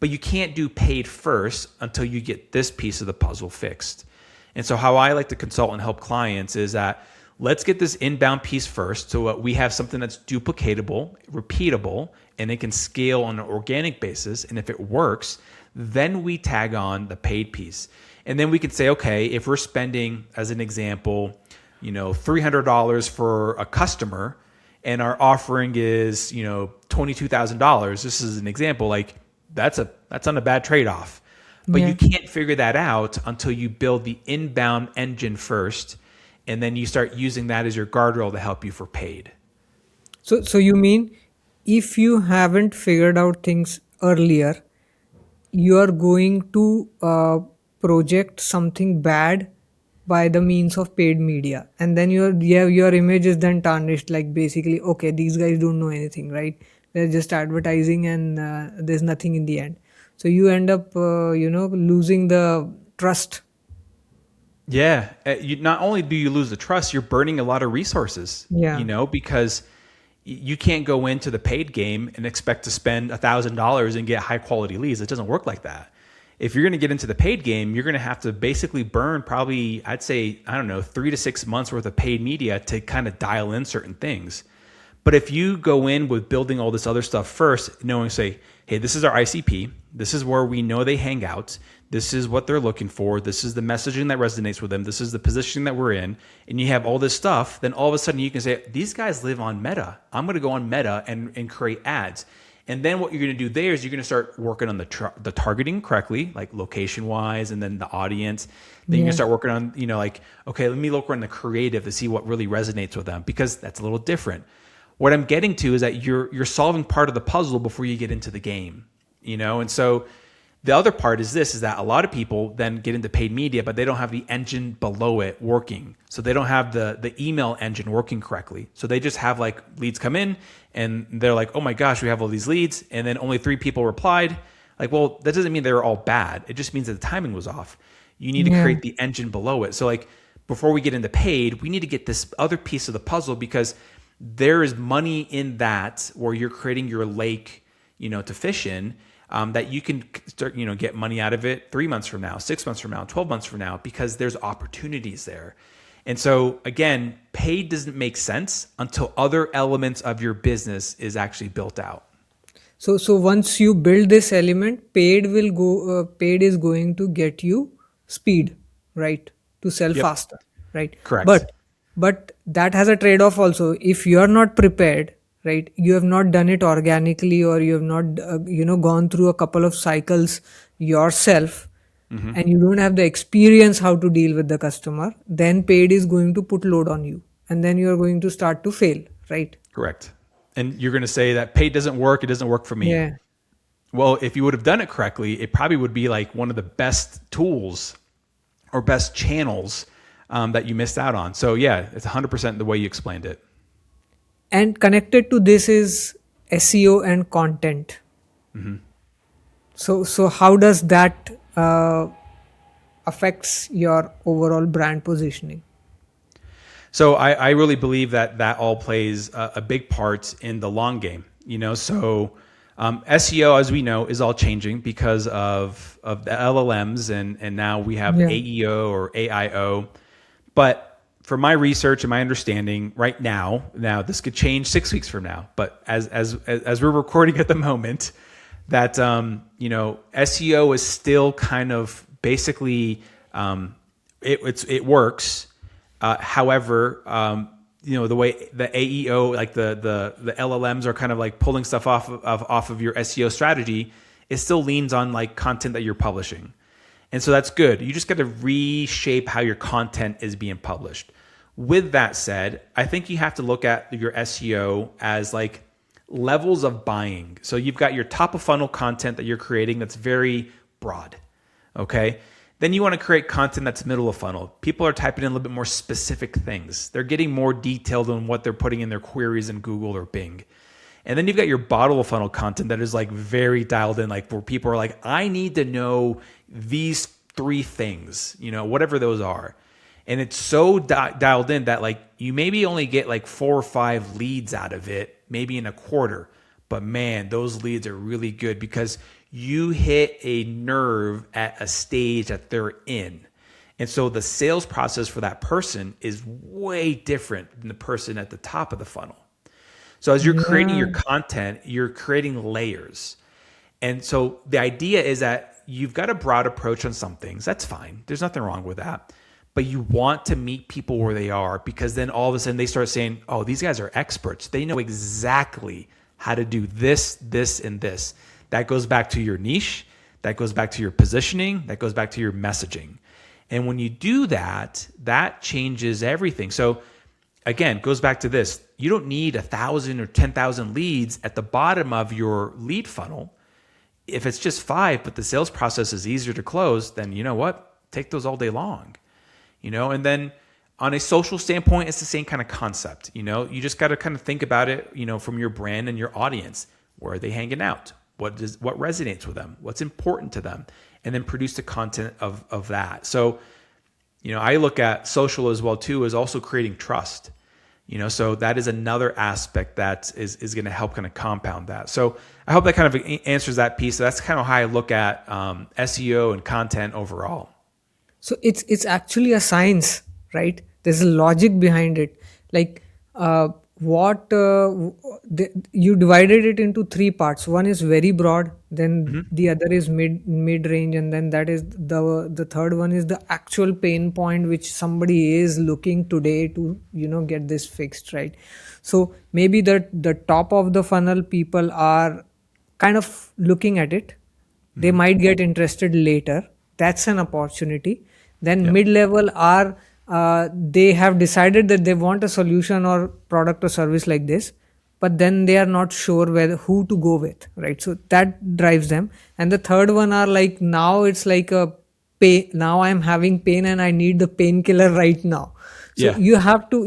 But you can't do paid first until you get this piece of the puzzle fixed. And so how I like to consult and help clients is that let's get this inbound piece first so we have something that's duplicatable, repeatable, and it can scale on an organic basis. And if it works, then we tag on the paid piece. And then we can say, okay, if we're spending, as an example, $300 for a customer and our offering is, $22,000, this is an example, like that's not a bad trade-off. But Yeah. you can't figure that out until you build the inbound engine first, and then you start using that as your guardrail to help you for paid. So you mean if you haven't figured out things earlier, you are going to project something bad by the means of paid media, and then your image is then tarnished. Like basically, okay, these guys don't know anything, right? They're just advertising, and there's nothing in the end. So you end up, losing the trust. Yeah, not only do you lose the trust, you're burning a lot of resources, Yeah, because you can't go into the paid game and expect to spend $1,000 and get high quality leads. It doesn't work like that. If you're going to get into the paid game, you're going to have to basically burn probably, I'd say, I don't know, 3 to 6 months worth of paid media to kind of dial in certain things. But if you go in with building all this other stuff first, knowing, say, hey, this is our ICP, this is where we know they hang out, this is what they're looking for, this is the messaging that resonates with them, this is the positioning that we're in, and you have all this stuff, then all of a sudden you can say, these guys live on Meta. I'm going to go on Meta and create ads. And then what you're going to do there is you're going to start working on the targeting correctly, like location-wise, and then the audience. Then you're going yeah. to start working on, like, okay, let me look on the creative to see what really resonates with them, because that's a little different. What I'm getting to is that you're solving part of the puzzle before you get into the game, and so The other part is this, is that a lot of people then get into paid media, but they don't have the engine below it working. So they don't have the email engine working correctly. So they just have like leads come in and they're like, oh my gosh, we have all these leads. And then only 3 people replied. Like, well, that doesn't mean they were all bad. It just means that the timing was off. You need to Yeah. create the engine below it. So like before we get into paid, we need to get this other piece of the puzzle, because there is money in that where you're creating your lake, to fish in, that you can start, get money out of it 3 months from now, 6 months from now, 12 months from now, because there's opportunities there. And so again, paid doesn't make sense until other elements of your business is actually built out. So once you build this element, paid is going to get you speed, right? To sell Yep. faster, right? Correct. But that has a trade-off also. If you are not prepared, right? You have not done it organically, or you have not, gone through a couple of cycles yourself, and you don't have the experience how to deal with the customer, then paid is going to put load on you, and then you are going to start to fail, right? Correct. And you're going to say that paid doesn't work. It doesn't work for me. Yeah. Well, if you would have done it correctly, it probably would be like one of the best tools or best channels that you missed out on. So yeah, it's 100% the way you explained it. And connected to this is SEO and content. So how does that affects your overall brand positioning? So I really believe that that all plays a big part in the long game. So SEO, as we know, is all changing because of the LLMs, and now we have Yeah. AEO or AIO. But from my research and my understanding, right now this could change 6 weeks from now. But as we're recording at the moment, that SEO is still kind of basically it works. However, the way the AEO, like the LLMs are kind of like pulling stuff off of your SEO strategy, it still leans on like content that you're publishing. And so that's good. You just got to reshape how your content is being published. With that said, I think you have to look at your SEO as like levels of buying. So you've got your top of funnel content that you're creating that's very broad. Okay. Then you want to create content that's middle of funnel. People are typing in a little bit more specific things. They're getting more detailed on what they're putting in their queries in Google or Bing. And then you've got your bottom of funnel content that is like very dialed in, like where people are like, I need to know these 3 things, whatever those are. And it's so dialed in that like you maybe only get like 4 or 5 leads out of it, maybe in a quarter. But man, those leads are really good because you hit a nerve at a stage that they're in. And so the sales process for that person is way different than the person at the top of the funnel. So as you're creating your Yeah. content, you're creating layers. And so the idea is that you've got a broad approach on some things. That's fine. There's nothing wrong with that. But you want to meet people where they are, because then all of a sudden they start saying, oh, these guys are experts. They know exactly how to do this, this, and this. That goes back to your niche. That goes back to your positioning. That goes back to your messaging. And when you do that, that changes everything. So again, goes back to this. You don't need 1,000 or 10,000 leads at the bottom of your lead funnel. If it's just 5, but the sales process is easier to close, then you know what? Take those all day long. And then on a social standpoint, it's the same kind of concept. You just got to kind of think about it, from your brand and your audience. Where are they hanging out? What resonates with them? What's important to them? And then produce the content of that. So, I look at social as well too, as also creating trust. So that is another aspect that is going to help kind of compound that. So I hope that kind of answers that piece. So that's kind of how I look at SEO and content overall. So it's actually a science, right? There's a logic behind it. Like you divided it into 3 parts. One is very broad, then the other is mid range, and then that is the third one is the actual pain point which somebody is looking today to get this fixed, right? So maybe the top of the funnel people are kind of looking at it. They might get interested later. That's an opportunity. Then Yep. mid-level are they have decided that they want a solution or product or service like this, but then they are not sure whether who to go with, right? So that drives them. And the third one are like, now it's like a pain, now I'm having pain and I need the painkiller right now. So Yeah. you have to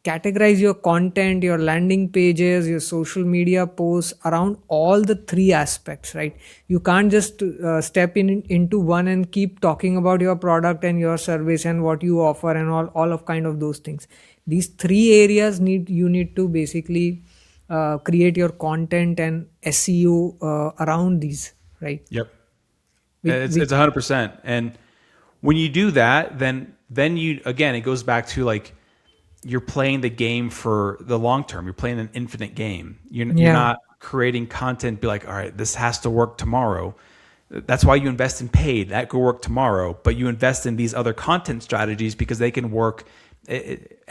categorize your content, your landing pages, your social media posts around all the three aspects, right? You can't just step into one and keep talking about your product and your service and what you offer and all of kind of those things. These three areas need to basically create your content and SEO around these, right? Yep. Which It's 100%. And when you do that, then you, again, it goes back to like, you're playing the game for the long term. You're playing an infinite game. You're Yeah. not creating content, be like, all right, this has to work tomorrow. That's why you invest in paid. That could work tomorrow. But you invest in these other content strategies because they can work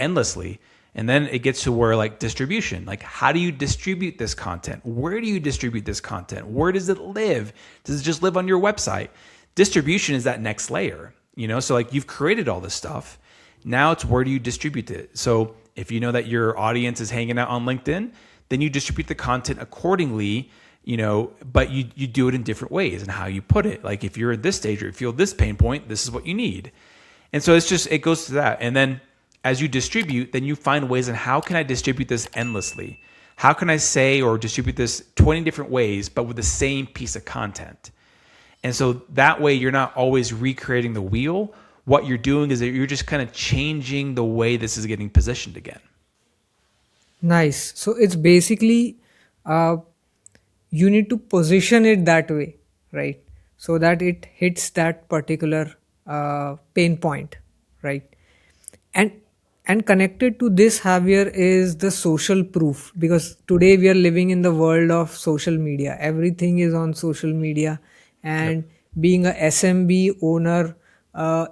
endlessly. And then it gets to where like distribution, like how do you distribute this content? Where do you distribute this content? Where does it live? Does it just live on your website? Distribution is that next layer, So like you've created all this stuff. Now it's where do you distribute it? So if you know that your audience is hanging out on LinkedIn, then you distribute the content accordingly, but you do it in different ways and how you put it. Like if you're at this stage or you feel this pain point, this is what you need. And so it goes to that. And then as you distribute, then you find ways on how can I distribute this endlessly? How can I say or distribute this 20 different ways, but with the same piece of content? And so that way you're not always recreating the wheel. What you're doing is that you're just kind of changing the way this is getting positioned again. Nice. So it's basically uh, you need to position it that way, right? So that it hits that particular pain point, right? And connected to this, Javier, is the social proof, because today we are living in the world of social media. Everything is on social media, Yep. and being a SMB owner,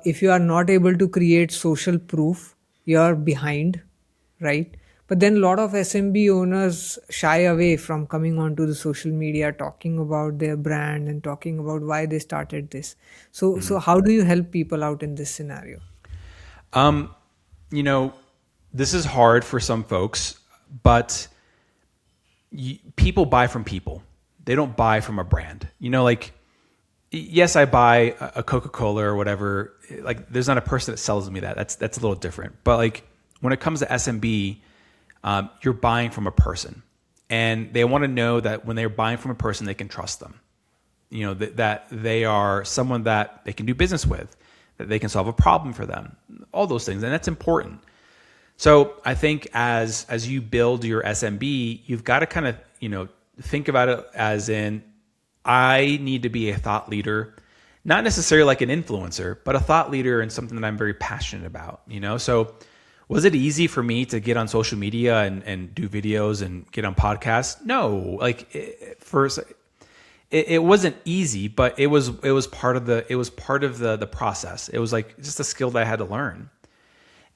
if you are not able to create social proof, you are behind, right? But then a lot of SMB owners shy away from coming onto the social media, talking about their brand and talking about why they started this. So how do you help people out in this scenario? Um, you know, this is hard for some folks, but people buy from people. They don't buy from a brand. Like, yes, I buy a Coca-Cola or whatever. Like, there's not a person that sells me that. That's a little different. But like, when it comes to SMB, you're buying from a person, and they want to know that when they're buying from a person, they can trust them. That they are someone that they can do business with, that they can solve a problem for them, all those things, and that's important. So I think as you build your SMB, you've got to kind of think about it as in, I need to be a thought leader, not necessarily like an influencer, but a thought leader in something that I'm very passionate about. So was it easy for me to get on social media and do videos and get on podcasts? No, first it wasn't easy, but it was part of the process. It was like just a skill that I had to learn.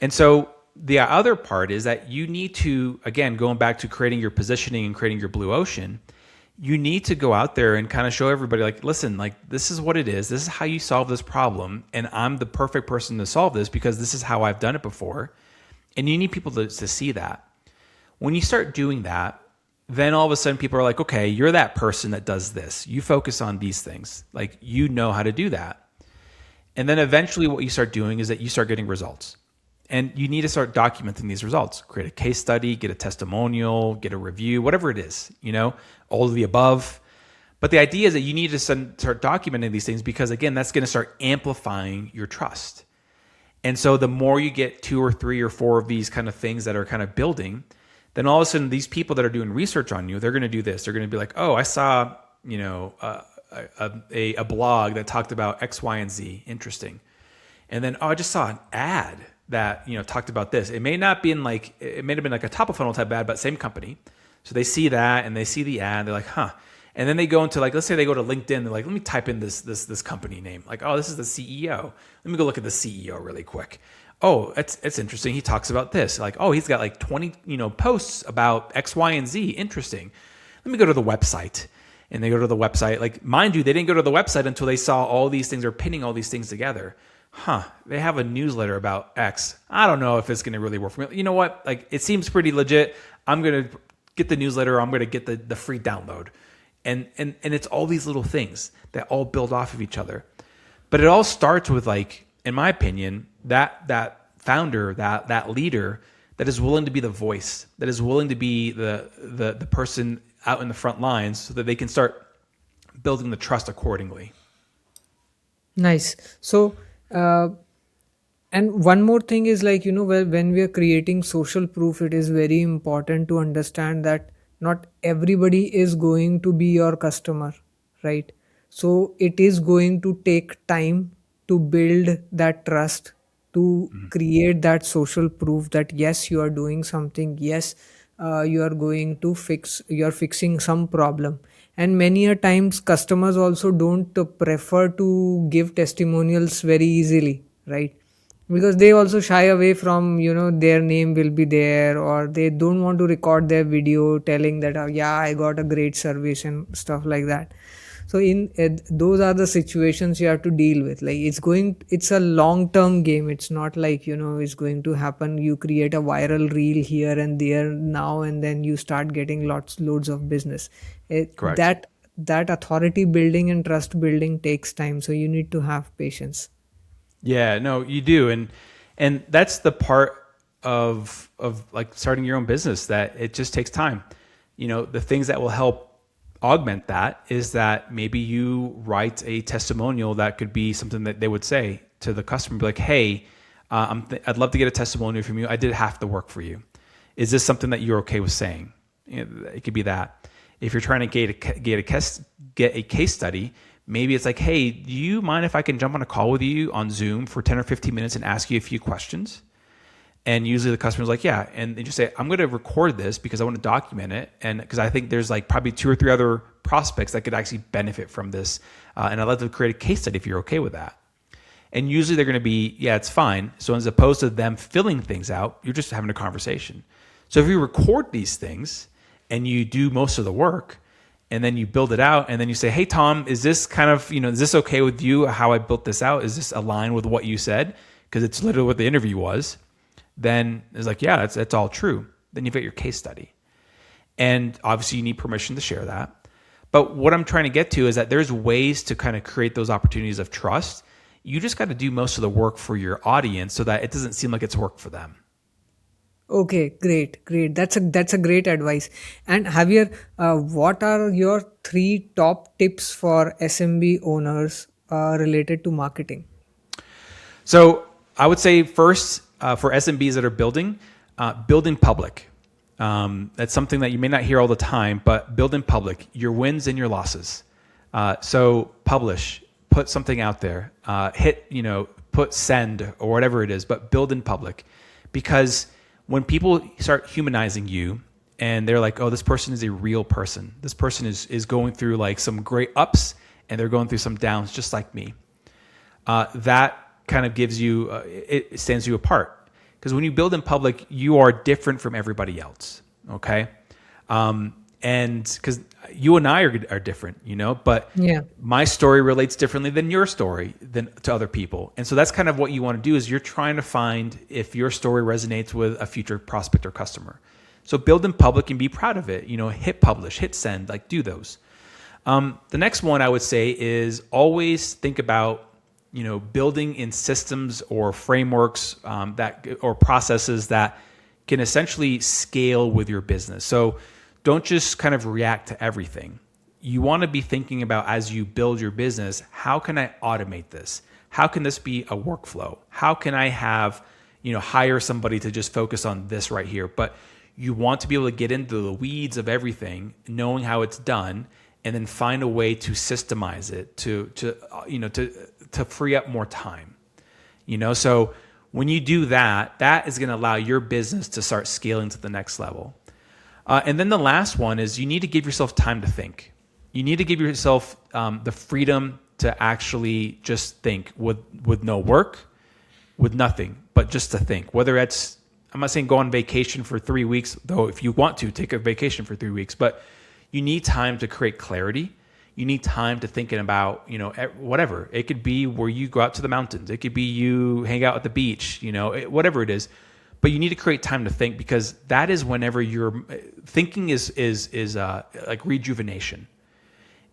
And so the other part is that you need to, again, going back to creating your positioning and creating your blue ocean, you need to go out there and kind of show everybody, like, listen, like, this is what it is. This is how you solve this problem. And I'm the perfect person to solve this because this is how I've done it before. And you need people to see that. When you start doing that, then all of a sudden people are like, okay, you're that person that does this. You focus on these things. Like, you know how to do that. And then eventually what you start doing is that you start getting results. And you need to start documenting these results. Create a case study, get a testimonial, get a review, whatever it is, all of the above. But the idea is that you need to start documenting these things because, again, that's going to start amplifying your trust. And so the more you get 2 or 3 or 4 of these kind of things that are kind of building, then all of a sudden these people that are doing research on you, they're going to do this. They're going to be like, oh, I saw, a blog that talked about X, Y, and Z. Interesting. And then, oh, I just saw an ad that, talked about this. It may have been like a top of funnel type ad, but same company. So they see that and they see the ad. They're like, huh. And then they go into, like, let's say they go to LinkedIn. They're like, let me type in this company name. Like, oh, this is the CEO. Let me go look at the CEO really quick. Oh, it's interesting. He talks about this. Like, oh, he's got like 20, posts about X, Y, and Z. Interesting. Let me go to the website. And they go to the website. Like, mind you, they didn't go to the website until they saw all these things or pinning all these things together. Huh, they have a newsletter about X. I don't know if it's going to really work for me. You know what? Like, it seems pretty legit. I'm going to get the newsletter, or I'm going to get the free download. And it's all these little things that all build off of each other. But it all starts with, like, in my opinion, that founder, that leader that is willing to be the voice, that is willing to be the person out in the front lines, so that they can start building the trust accordingly. Nice. So, uh, and one more thing is, like, when we are creating social proof, it is very important to understand that not everybody is going to be your customer, right? So it is going to take time to build that trust, to create that social proof that yes, you are doing something, yes, you are going to you're fixing some problem. And many a times customers also don't prefer to give testimonials very easily, right? Because they also shy away from, their name will be there, or they don't want to record their video telling that, oh, yeah, I got a great service and stuff like that. So in those are the situations you have to deal with. Like, it's a long term game. It's not like, it's going to happen, you create a viral reel here and there now and then you start getting loads of business. it, Correct. that that authority building and trust building takes time, so you need to have patience. Yeah, no, you do. And that's the part of like starting your own business, that it just takes time. The things that will help augment that is that maybe you write a testimonial that could be something that they would say to the customer, be like, hey, I'd love to get a testimonial from you. I did half the work for you. Is this something that you're okay with saying? It could be that. If you're trying to get a case study, maybe it's like, hey, do you mind if I can jump on a call with you on Zoom for 10 or 15 minutes and ask you a few questions? And usually the customer's like, yeah. And they just say, I'm going to record this because I want to document it. And because I think there's like probably 2 or 3 other prospects that could actually benefit from this. And I'd love to create a case study if you're okay with that. And usually they're going to be, yeah, it's fine. So as opposed to them filling things out, you're just having a conversation. So if you record these things and you do most of the work, and then you build it out, and then you say, hey, Tom, is this kind of, is this okay with you, how I built this out? Is this aligned with what you said? Because it's literally what the interview was. Then it's like, yeah, that's all true. Then you've got your case study. And obviously you need permission to share that. But what I'm trying to get to is that there's ways to kind of create those opportunities of trust. You just got to do most of the work for your audience so that it doesn't seem like it's work for them. Okay, great. That's a great advice. And Javier, what are your 3 top tips for SMB owners related to marketing? So I would say first, for SMBs that are build in public. That's something that you may not hear all the time, but build in public, your wins and your losses. So publish, put something out there, put send or whatever it is, but build in public. Because when people start humanizing you and they're like, oh, this person is a real person. This person is going through like some great ups and they're going through some downs just like me. That kind of gives you, it stands you apart. Because when you build in public, you are different from everybody else, okay? And because you and I are different, but Yeah. my story relates differently than your story to other people. And so that's kind of what you want to do, is you're trying to find if your story resonates with a future prospect or customer. So build in public and be proud of it. Hit publish, hit send, like do those. The next one I would say is always think about, building in systems or frameworks or processes that can essentially scale with your business. So don't just kind of react to everything. You want to be thinking about, as you build your business, how can I automate this? How can this be a workflow? How can I have, hire somebody to just focus on this right here? But you want to be able to get into the weeds of everything, knowing how it's done, and then find a way to systemize it to free up more time. So when you do that, that is going to allow your business to start scaling to the next level. And then the last one is you need to give yourself time to think. You need to give yourself the freedom to actually just think with no work, with nothing, but just to think. Whether it's, I'm not saying go on vacation for 3 weeks, though if you want to, take a vacation for 3 weeks, but you need time to create clarity. You need time to thinking about, whatever. It could be where you go out to the mountains. It could be you hang out at the beach, whatever it is. but you need to create time to think, because that is whenever your thinking is like rejuvenation.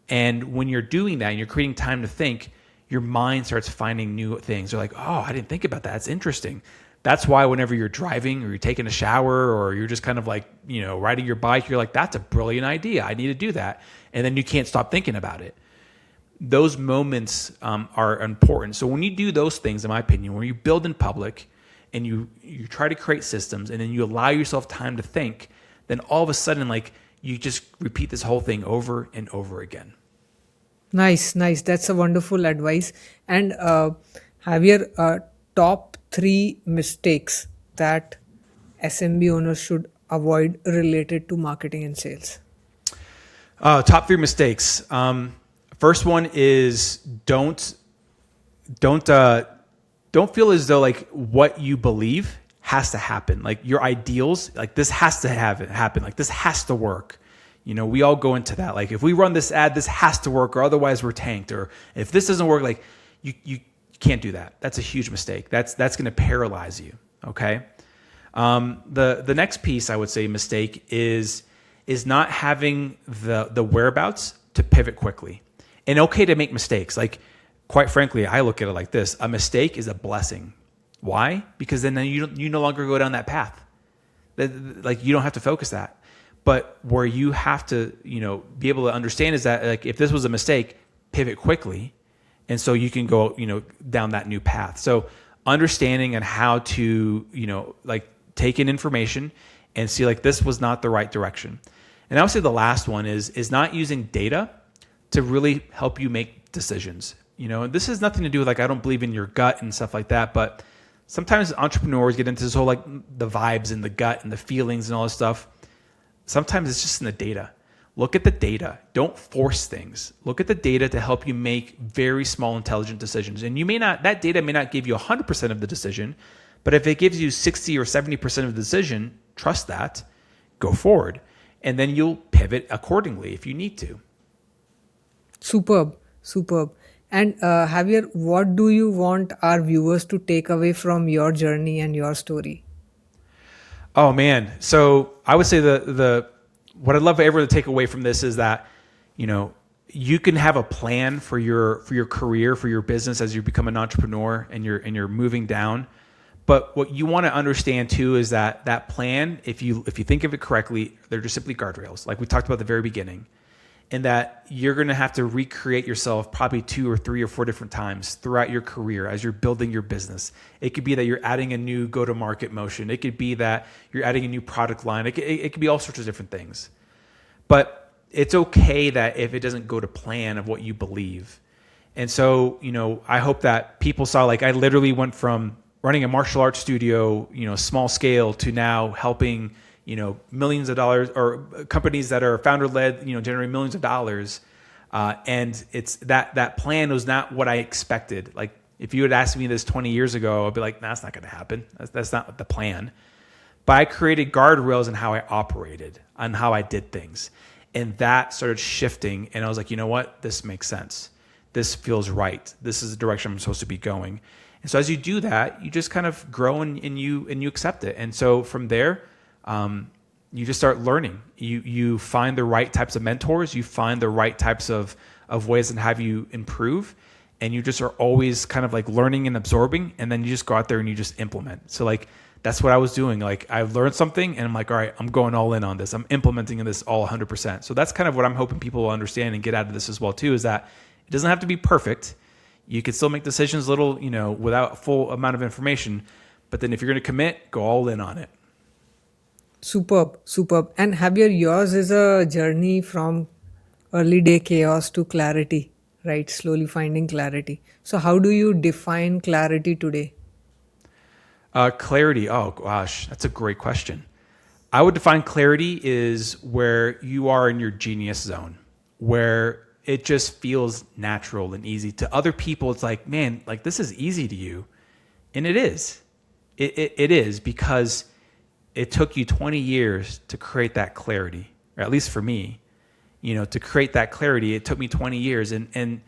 And when you're doing that and you're creating time to think, your mind starts finding new things. You're like, oh, I didn't think about that. That's interesting. That's why whenever you're driving or you're taking a shower or you're just kind of like, riding your bike, you're like, that's a brilliant idea. I need to do that. And then you can't stop thinking about it. Those moments are important. So when you do those things, in my opinion, when you build in public and you try to create systems and then you allow yourself time to think, then all of a sudden, like, you just repeat this whole thing over and over again. Nice, nice. That's a wonderful advice. And Javier, top three mistakes that SMB owners should avoid related to marketing and sales. Top three mistakes. First one is don't feel as though like what you believe has to happen. Like your ideals, like this has to happen. Like this has to work. We all go into that. Like if we run this ad, this has to work, or otherwise we're tanked. Or if this doesn't work, like you can't do that. That's a huge mistake. That's going to paralyze you. Okay. The next piece I would say mistake is not having the whereabouts to pivot quickly. And okay to make mistakes. Like, quite frankly, I look at it like this: a mistake is a blessing. Why? Because then you no longer go down that path. Like you don't have to focus that. But where you have to, be able to understand is that, like, if this was a mistake, pivot quickly, and so you can go, down that new path. So understanding and how to, like, take in information and see, like, this was not the right direction. And I would say the last one is not using data to really help you make decisions. And this has nothing to do with, like, I don't believe in your gut and stuff like that, but sometimes entrepreneurs get into this whole, like, the vibes and the gut and the feelings and all this stuff. Sometimes it's just in the data. Look at the data. Don't force things. Look at the data to help you make very small, intelligent decisions. And that data may not give you 100% of the decision, but if it gives you 60 or 70% of the decision, trust that, go forward. And then you'll pivot accordingly if you need to. Superb, superb. And Javier, what do you want our viewers to take away from your journey and your story? Oh man. So I would say what I'd love for everyone to take away from this is that, you can have a plan for your career, for your business as you become an entrepreneur and you're moving down. But what you want to understand too is that plan, if you think of it correctly, they're just simply guardrails, like we talked about at the very beginning. And that you're going to have to recreate yourself probably 2 or 3 or 4 different times throughout your career as you're building your business. It could be that you're adding a new go-to-market motion. It could be that you're adding a new product line. It could be all sorts of different things. But it's okay that if it doesn't go to plan of what you believe. And so, I hope that people saw, like, I literally went from running a martial arts studio, small scale, to now helping millions of dollars, or companies that are founder led, generate millions of dollars. And it's that plan was not what I expected. Like, if you had asked me this 20 years ago, I'd be like, nah, that's not going to happen. That's not the plan. But I created guardrails in how I operated, on how I did things. And that started shifting. And I was like, you know what? This makes sense. This feels right. This is the direction I'm supposed to be going. And so as you do that, you just kind of grow and you accept it. And so from there, you just start learning. You find the right types of mentors. You find the right types of ways that have you improve. And you just are always kind of like learning and absorbing. And then you just go out there and you just implement. So like, that's what I was doing. Like, I learned something and I'm like, all right, I'm going all in on this. I'm implementing this all 100%. So that's kind of what I'm hoping people will understand and get out of this as well too, is that it doesn't have to be perfect. You can still make decisions without a full amount of information. But then if you're going to commit, go all in on it. Superb, superb. And Javier, yours is a journey from early day chaos to clarity, right? Slowly finding clarity. So how do you define clarity today? Clarity. Oh gosh, that's a great question. I would define clarity is where you are in your genius zone, where it just feels natural and easy. To other people, it's like, man, like this is easy to you. And it is. It is, because it took you 20 years to create that clarity, or at least for me, to create that clarity, it took me 20 years. And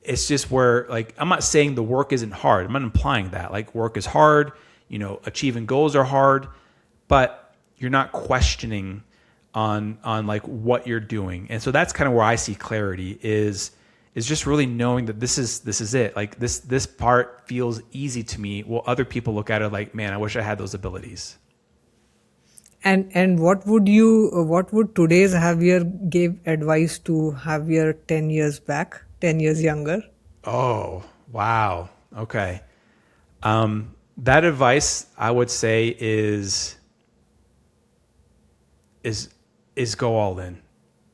it's just where, like, I'm not saying the work isn't hard. I'm not implying that. Like, work is hard. achieving goals are hard, but you're not questioning on like what you're doing. And so that's kind of where I see clarity is just really knowing that this is it. Like this part feels easy to me. Well, other people look at it like, man, I wish I had those abilities. And what would today's Javier give advice to Javier 10 years back, 10 years younger? Oh, wow. Okay. That advice I would say is go all in.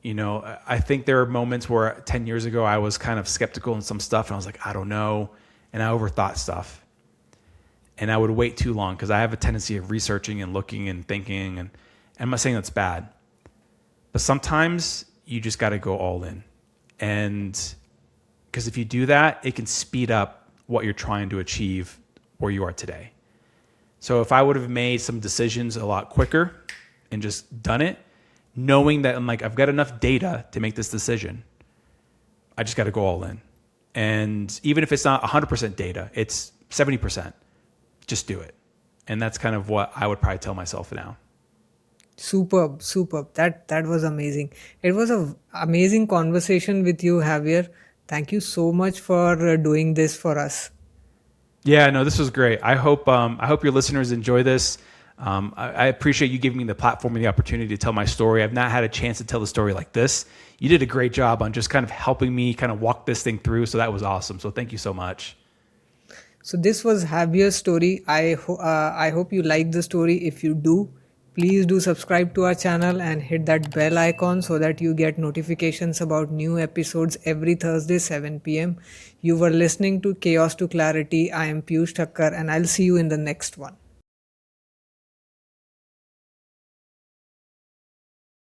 I think there are moments where 10 years ago I was kind of skeptical in some stuff and I was like, I don't know. And I overthought stuff. And I would wait too long because I have a tendency of researching and looking and thinking. And I'm not saying that's bad. But sometimes you just got to go all in. And because if you do that, it can speed up what you're trying to achieve where you are today. So if I would have made some decisions a lot quicker and just done it, knowing that I'm like, I've got enough data to make this decision, I just got to go all in. And even if it's not 100% data, it's 70%, just do it. And that's kind of what I would probably tell myself now. Superb, superb. That was amazing. It was a amazing conversation with you, Javier. Thank you so much for doing this for us. Yeah, no, this was great. I hope your listeners enjoy this. I appreciate you giving me the platform and the opportunity to tell my story. I've not had a chance to tell the story like this. You did a great job on just kind of helping me kind of walk this thing through. So that was awesome. So thank you so much. So this was Javier's story. I hope you like the story. If you do, please do subscribe to our channel and hit that bell icon so that you get notifications about new episodes every Thursday 7 p.m. You were listening to Chaos to Clarity. I am Piyush Thakkar and I'll see you in the next one.